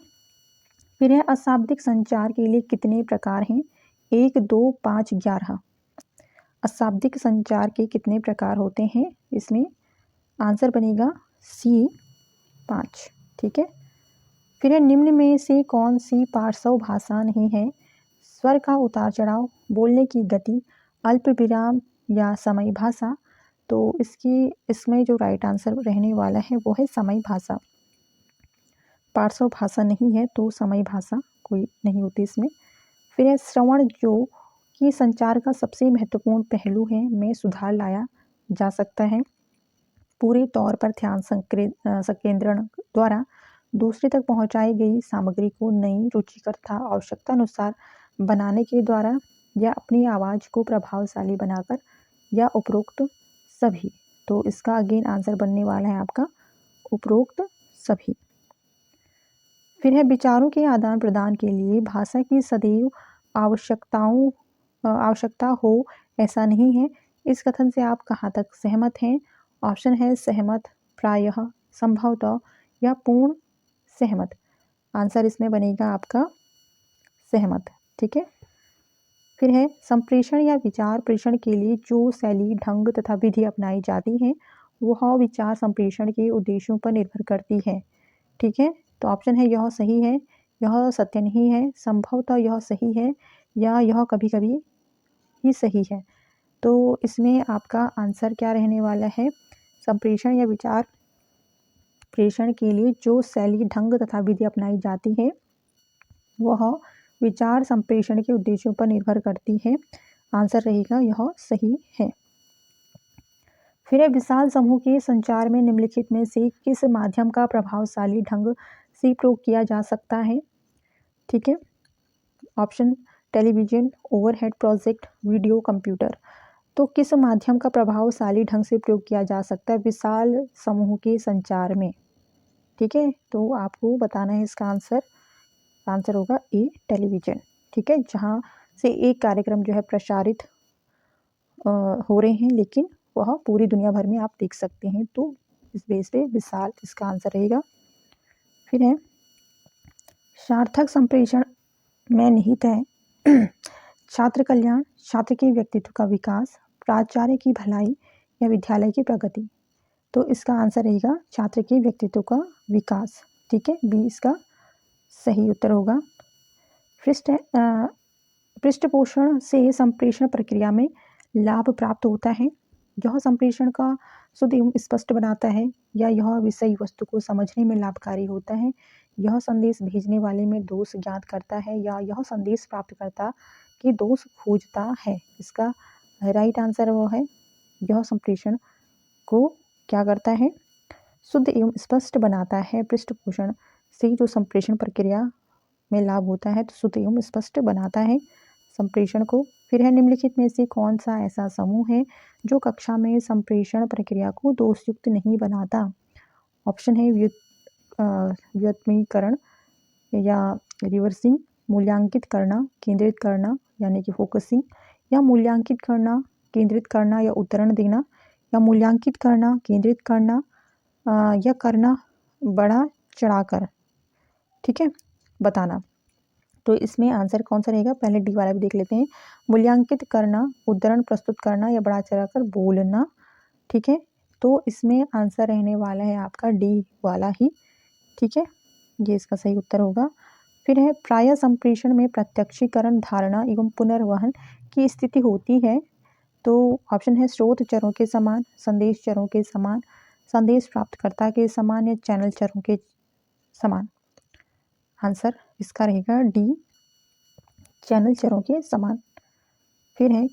फिर है अशाब्दिक संचार के लिए कितने प्रकार हैं? 1, 2, 5, 11। अशाब्दिक संचार के कितने प्रकार होते हैं? इसमें आंसर बनेगा सी, 5, ठीक है। फिर है निम्न में से कौन सी पार्श्व भाषा नहीं है? स्वर का उतार चढ़ाव, बोलने की गति, अल्प विराम या समय भाषा। तो इसमें जो राइट आंसर रहने वाला है वो है समय भाषा। पार्श्व भाषा नहीं है तो समय भाषा कोई नहीं होती इसमें। फिर है श्रवण जो कि संचार का सबसे महत्वपूर्ण पहलू है, में सुधार लाया जा सकता है। पूरे तौर पर ध्यान संकेंद्रण द्वारा दूसरे तक पहुंचाई गई सामग्री को नई, रुचिकर तथा आवश्यकता अनुसार बनाने के द्वारा, या अपनी आवाज़ को प्रभावशाली बनाकर, या उपरोक्त सभी। तो इसका अगेन आंसर बनने वाला है आपका उपरोक्त सभी। फिर है विचारों के आदान प्रदान के लिए भाषा की सदैव आवश्यकता हो ऐसा नहीं है। इस कथन से आप कहाँ तक सहमत हैं? ऑप्शन है सहमत, प्रायः, संभवतः, या पूर्ण सहमत। आंसर इसमें बनेगा आपका सहमत, ठीक है। फिर है संप्रेषण या विचार प्रेषण के लिए जो शैली, ढंग तथा विधि अपनाई जाती है वह विचार संप्रेषण के उद्देश्यों पर निर्भर करती है, ठीक है। तो ऑप्शन है यह सही है, यह सत्य नहीं है, संभवतः यह सही है, या यह कभी कभी ही सही है। तो इसमें आपका आंसर क्या रहने वाला है? संप्रेषण या विचार प्रेषण के लिए जो शैली, ढंग तथा विधि अपनाई जाती है वह विचार संप्रेषण के उद्देश्यों पर निर्भर करती है। आंसर रहेगा यह सही है। फिर है विशाल समूह के संचार में निम्नलिखित में से किस माध्यम का प्रभावशाली ढंग से प्रयोग किया जा सकता है। ठीक है, option television, overhead project, video, computer. तो किस माध्यम का प्रभावशाली ढंग से प्रयोग किया जा सकता है विशाल समूह के संचार में। ठीक है, तो आपको बताना है इसका आंसर। आंसर होगा ए टेलीविजन। ठीक है, जहाँ से एक कार्यक्रम जो है प्रसारित हो रहे हैं, लेकिन वह पूरी दुनिया भर में आप देख सकते हैं, तो इस बेस पे विशाल इसका आंसर रहेगा। फिर है सार्थक संप्रेषण में निहित है छात्र कल्याण, छात्र के व्यक्तित्व का विकास, प्राचार्य की भलाई या विद्यालय की प्रगति। तो इसका आंसर रहेगा छात्र के व्यक्तित्व का विकास। ठीक है, बी इसका सही उत्तर होगा। पृष्ठपोषण से संप्रेषण प्रक्रिया में लाभ प्राप्त होता है। यह संप्रेषण का शुद्ध एवं स्पष्ट बनाता है या यह विषय वस्तु को समझने में लाभकारी होता है। यह संदेश भेजने वाले में दोष ज्ञात करता है या यह संदेश प्राप्तकर्ता के दोष खोजता है। इसका राइट आंसर वो है, यह संप्रेषण को क्या करता है, शुद्ध एवं स्पष्ट बनाता है। पृष्ठपोषण से जो संप्रेषण प्रक्रिया में लाभ होता है तो शुद्ध एवं स्पष्ट बनाता है संप्रेषण को। फिर है निम्नलिखित में से कौन सा ऐसा समूह है जो कक्षा में संप्रेषण प्रक्रिया को दोषयुक्त नहीं बनाता। ऑप्शन है व्युत्क्रमीकरण या रिवर्सिंग, मूल्यांकित करना, केंद्रित करना यानी कि फोकसिंग, या मूल्यांकित करना, केंद्रित करना या उद्धरण देना, या मूल्यांकित करना, केंद्रित करना या करना बड़ा चढ़ाकर। ठीक है, बताना। तो इसमें आंसर कौन सा रहेगा, पहले डी वाला भी देख लेते हैं। मूल्यांकित करना, उद्धरण प्रस्तुत करना या बड़ा चढ़ाकर बोलना। ठीक है, तो इसमें आंसर रहने वाला है आपका डी वाला ही। ठीक है, ये इसका सही उत्तर होगा। फिर है प्राय संप्रेषण में प्रत्यक्षीकरण, धारणा एवं पुनर्वहन की स्थिति होती है। तो ऑप्शन है स्रोत चरों के समान, संदेश चरों के समान, संदेश प्राप्तकर्ता के समान या चैनल चरों के समान। आंसर इसका रहेगा डी, चैनल चरों के समान। फिर है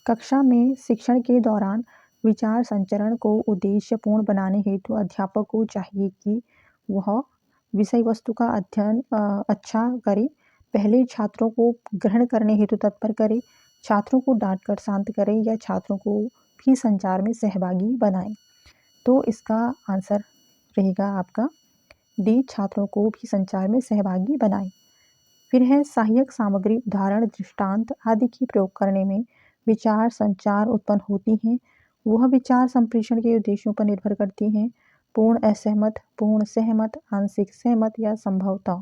कक्षा में शिक्षण के दौरान विचार संचरण को उद्देश्यपूर्ण बनाने हेतु अध्यापक को चाहिए कि वह विषय वस्तु का अध्ययन अच्छा करे, पहले छात्रों को ग्रहण करने हेतु तत्पर करे, छात्रों को डांटकर शांत करे या छात्रों को भी संचार में सहभागी बनाए। तो इसका आंसर रहेगा आपका डी, छात्रों को भी संचार में सहभागी बनाए। फिर है सहायक सामग्री, उदाहरण, दृष्टांत आदि की प्रयोग करने में विचार संचार उत्पन्न होती हैं। वह विचार संप्रेषण के उद्देश्यों पर निर्भर करती हैं। पूर्ण असहमत, पूर्ण सहमत, आंशिक सहमत या संभवतः।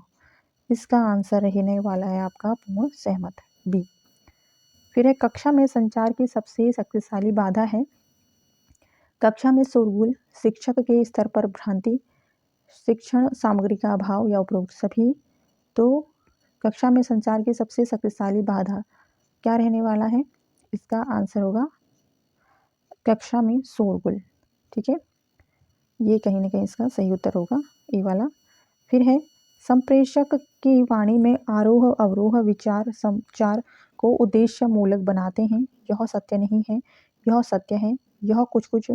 इसका आंसर रहने वाला है आपका पूर्ण सहमत, बी। फिर है कक्षा में संचार की सबसे शक्तिशाली बाधा है। कक्षा में शोरगुल, शिक्षक के स्तर पर भ्रांति, शिक्षण सामग्री का अभाव या उपरोक्त सभी। तो कक्षा में संचार की सबसे शक्तिशाली बाधा क्या रहने वाला है, इसका आंसर होगा कक्षा में शोरगुल। ठीक है, ये कहीं ना कहीं इसका सही उत्तर होगा, ए वाला। फिर है संप्रेषक की वाणी में आरोह अवरोह विचार संचार को उद्देश्य मूलक बनाते हैं। यह सत्य नहीं है, यह सत्य है, यह कुछ कुछ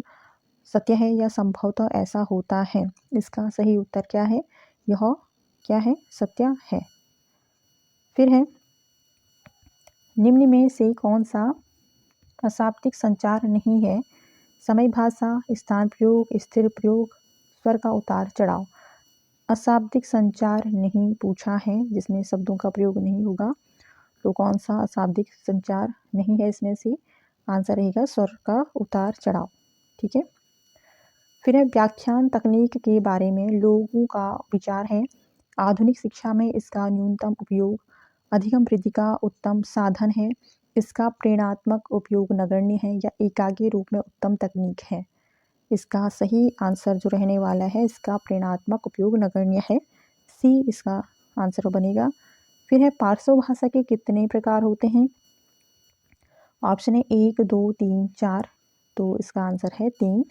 सत्य है या संभवतः ऐसा होता है। इसका सही उत्तर क्या है, यह क्या है, सत्य है। फिर है निम्न में से कौन सा अशाब्दिक संचार नहीं है। समय भाषा, स्थान प्रयोग, स्थिर प्रयोग, स्वर का उतार चढ़ाव। अशाब्दिक संचार नहीं पूछा है जिसमें शब्दों का प्रयोग नहीं होगा, तो कौन सा अशाब्दिक संचार नहीं है इसमें से, आंसर रहेगा स्वर का उतार चढ़ाव। ठीक है, फिर है व्याख्यान तकनीक के बारे में लोगों का विचार है। आधुनिक शिक्षा में इसका न्यूनतम उपयोग अधिगम वृद्धि का उत्तम साधन है। इसका प्रेरणात्मक उपयोग नगण्य है या एकाग्र रूप में उत्तम तकनीक है। इसका सही आंसर जो रहने वाला है, इसका प्रेरणात्मक उपयोग नगण्य है, सी इसका आंसर बनेगा। फिर है पार्श्व भाषा के कितने प्रकार होते हैं। ऑप्शन है 1, 2, 3, 4, तो इसका आंसर है 3।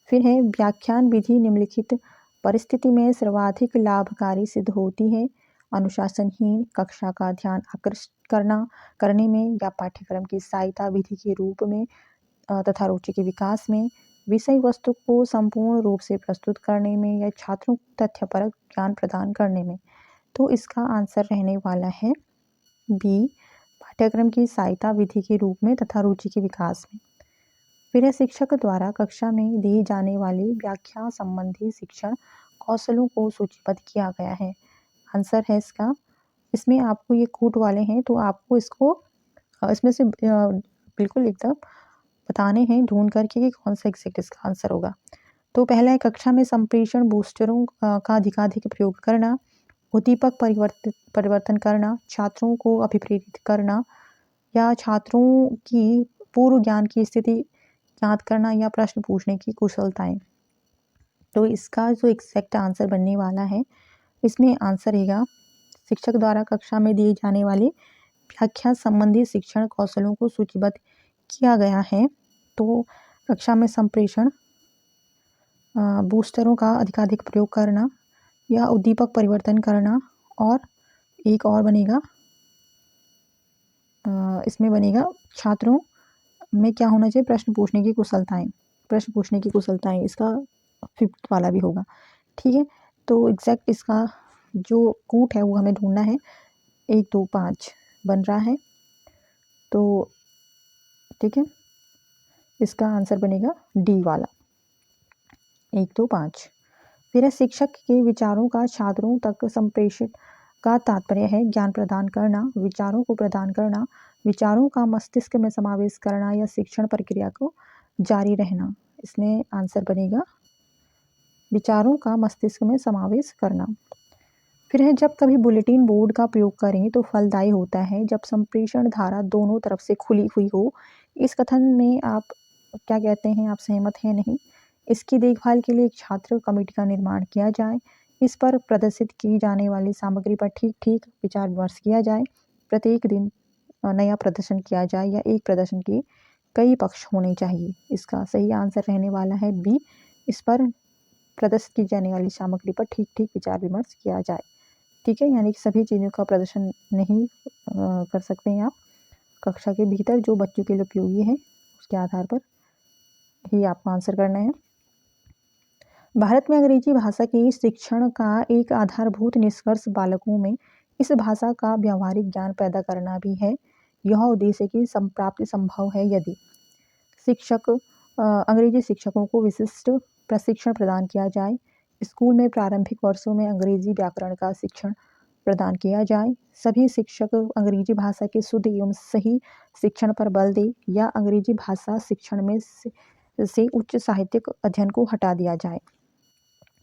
फिर है व्याख्यान विधि निम्नलिखित परिस्थिति में सर्वाधिक लाभकारी सिद्ध होती है। अनुशासनहीन कक्षा का ध्यान आकृष्ट करने में या पाठ्यक्रम की सहायता विधि के रूप में तथा रुचि के विकास में, विषय वस्तु को संपूर्ण रूप से प्रस्तुत करने में या छात्रों को तथ्यपरक ज्ञान प्रदान करने में। तो इसका आंसर रहने वाला है बी, पाठ्यक्रम की सहायता विधि के रूप में तथा रुचि के विकास में। फिर है शिक्षक द्वारा कक्षा में दी जाने वाली व्याख्या संबंधी शिक्षण कौशलों को सूचीबद्ध किया गया है। आंसर है इसका, इसमें आपको ये कूट वाले हैं तो आपको इसको इसमें से बिल्कुल एकदम बताने हैं ढूंढ करके कि कौन सा एग्जैक्ट इसका आंसर होगा। तो पहला है कक्षा में संप्रेषण बूस्टरों का अधिकाधिक प्रयोग करना, उद्दीपक परिवर्तन करना, छात्रों को अभिप्रेरित करना या छात्रों की पूर्व ज्ञान की स्थिति ज्ञात करना या प्रश्न पूछने की कुशलताएं। तो इसका जो एग्जैक्ट आंसर बनने वाला है, इसमें आंसर रहेगा शिक्षक द्वारा कक्षा में दिए जाने वाले व्याख्या संबंधी शिक्षण कौशलों को सूचीबद्ध किया गया है। तो कक्षा में संप्रेषण बूस्टरों का अधिकाधिक प्रयोग करना या उद्दीपक परिवर्तन करना, और एक और बनेगा इसमें बनेगा छात्रों में क्या होना चाहिए, प्रश्न पूछने की कुशलताएं, इसका 5th वाला भी होगा। ठीक है, तो एग्जैक्ट इसका जो कूट है वो हमें ढूंढना है। 1 2 5 बन रहा है, तो ठीक है, इसका आंसर बनेगा डी वाला, 1 2 5। फिर है शिक्षक के विचारों का छात्रों तक संप्रेषित का तात्पर्य है ज्ञान प्रदान करना, विचारों को प्रदान करना, विचारों का मस्तिष्क में समावेश करना या शिक्षण प्रक्रिया को जारी रहना। इसमें आंसर बनेगा विचारों का मस्तिष्क में समावेश करना। फिर है जब कभी बुलेटिन बोर्ड का प्रयोग करें तो फलदायी होता है जब संप्रेषण धारा दोनों तरफ से खुली हुई हो। इस कथन में आप क्या कहते हैं, आप सहमत हैं? नहीं। इसकी देखभाल के लिए एक छात्र कमेटी का निर्माण किया जाए, इस पर प्रदर्शित की जाने वाली सामग्री पर ठीक ठीक विचार विमर्श किया जाए, प्रत्येक दिन नया प्रदर्शन किया जाए या एक प्रदर्शन के कई पक्ष होने चाहिए। इसका सही आंसर रहने वाला है बी, इस पर प्रदर्शित की जाने वाली सामग्री पर ठीक ठीक विचार विमर्श किया जाए। ठीक है, यानी कि सभी चीज़ों का प्रदर्शन नहीं कर सकते हैं आप। कक्षा के भीतर जो बच्चों के लिए उपयोगी है उसके आधार पर ही आपको आंसर करना है। भारत में अंग्रेजी भाषा के शिक्षण का एक आधारभूत निष्कर्ष बालकों में इस भाषा का व्यावहारिक ज्ञान पैदा करना भी है। यह उद्देश्य की संप्राप्ति संभव है यदि अंग्रेजी शिक्षकों को विशिष्ट प्रशिक्षण प्रदान किया जाए, स्कूल में प्रारंभिक वर्षों में अंग्रेजी व्याकरण का शिक्षण प्रदान किया जाए, सभी शिक्षक अंग्रेजी भाषा के शुद्ध एवं सही शिक्षण पर बल दें या अंग्रेजी भाषा शिक्षण में से उच्च साहित्यिक अध्ययन को हटा दिया जाए।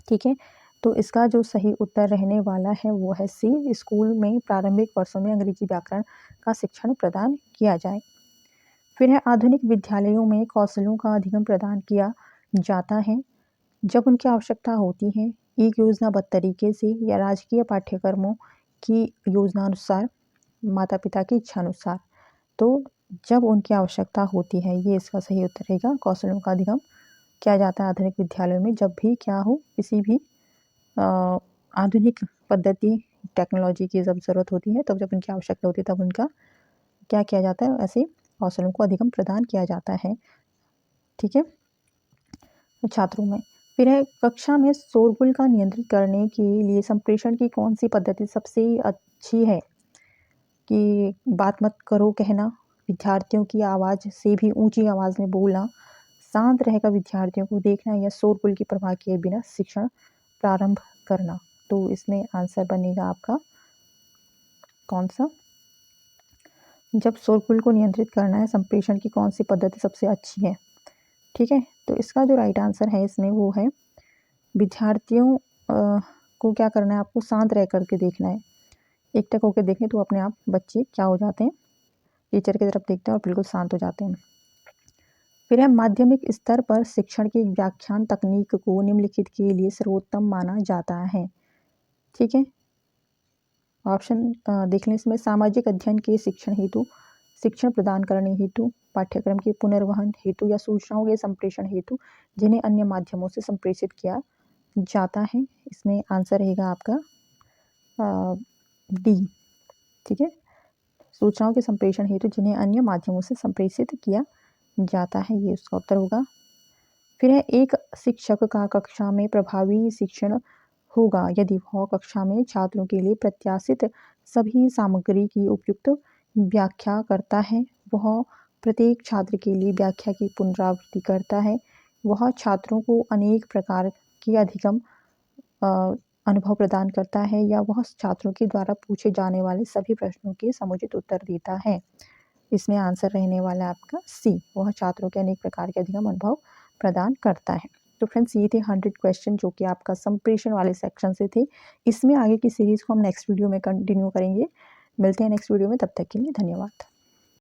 ठीक है, तो इसका जो सही उत्तर रहने वाला है वो है सी, स्कूल में प्रारंभिक वर्षों में अंग्रेजी व्याकरण का शिक्षण प्रदान किया जाए। फिर है आधुनिक विद्यालयों में कौशलों का अधिगम प्रदान किया जाता है जब उनकी आवश्यकता होती है, एक योजनाबद्ध तरीके से या राजकीय पाठ्यक्रमों की योजनानुसार, माता पिता की इच्छा अनुसार। तो जब उनकी आवश्यकता होती है, ये इसका सही उत्तर रहेगा। कौशलों का अधिगम किया जाता है आधुनिक विद्यालयों में जब भी क्या हो, किसी भी आधुनिक पद्धति टेक्नोलॉजी की जब ज़रूरत होती है, तब जब उनकी आवश्यकता होती है तब उनका क्या किया जाता है, ऐसे कौशलों को अधिगम प्रदान किया जाता है। ठीक है, छात्रों में। फिर है कक्षा में शोरगुल का नियंत्रित करने के लिए संप्रेषण की कौन सी पद्धति सबसे अच्छी है? कि बात मत करो कहना, विद्यार्थियों की आवाज़ से भी ऊंची आवाज़ में बोलना, शांत रहकर विद्यार्थियों को देखना या शोरगुल की परवाह किए बिना शिक्षण प्रारंभ करना। तो इसमें आंसर बनेगा आपका कौन सा? जब शोरगुल को नियंत्रित करना है, संप्रेषण की कौन सी पद्धति सबसे अच्छी है? ठीक है, तो इसका जो राइट आंसर है इसमें वो है विद्यार्थियों को क्या करना है, आपको शांत रह करके देखना है। एकटक होकर देखें तो अपने आप बच्चे क्या हो जाते हैं, टीचर की तरफ देखते हैं और बिल्कुल शांत हो जाते हैं। फिर है माध्यमिक स्तर पर शिक्षण की व्याख्यान तकनीक को निम्नलिखित के लिए सर्वोत्तम माना जाता है। ठीक है, ऑप्शन देख लें इसमें, सामाजिक अध्ययन के शिक्षण हेतु, शिक्षण प्रदान करने हेतु, पाठ्यक्रम के पुनर्वहन हेतु या सूचनाओं के संप्रेषण हेतु जिन्हें अन्य माध्यमों से संप्रेषित किया जाता है। इसमें आंसर रहेगा आपका डी। ठीक है, सूचनाओं के संप्रेषण हेतु जिन्हें अन्य माध्यमों से संप्रेषित किया जाता है, ये उसका उत्तर होगा। फिर है, एक शिक्षक का कक्षा में प्रभावी शिक्षण होगा यदि वह कक्षा में छात्रों के लिए प्रत्याशित सभी सामग्री की उपयुक्त व्याख्या करता है, वह प्रत्येक छात्र के लिए व्याख्या की पुनरावृत्ति करता है, वह छात्रों को अनेक प्रकार के अधिगम अनुभव प्रदान करता है, या वह छात्रों के द्वारा पूछे जाने वाले सभी प्रश्नों के समुचित उत्तर देता है। इसमें आंसर रहने वाला है आपका सी, वह छात्रों के अनेक प्रकार के अधिगम अनुभव प्रदान करता है। तो फ्रेंड्स, ये थे 100 क्वेश्चन जो कि आपका संप्रेषण वाले सेक्शन से थे। इसमें आगे की सीरीज़ को हम नेक्स्ट वीडियो में कंटिन्यू करेंगे। मिलते हैं नेक्स्ट वीडियो में, तब तक के लिए धन्यवाद।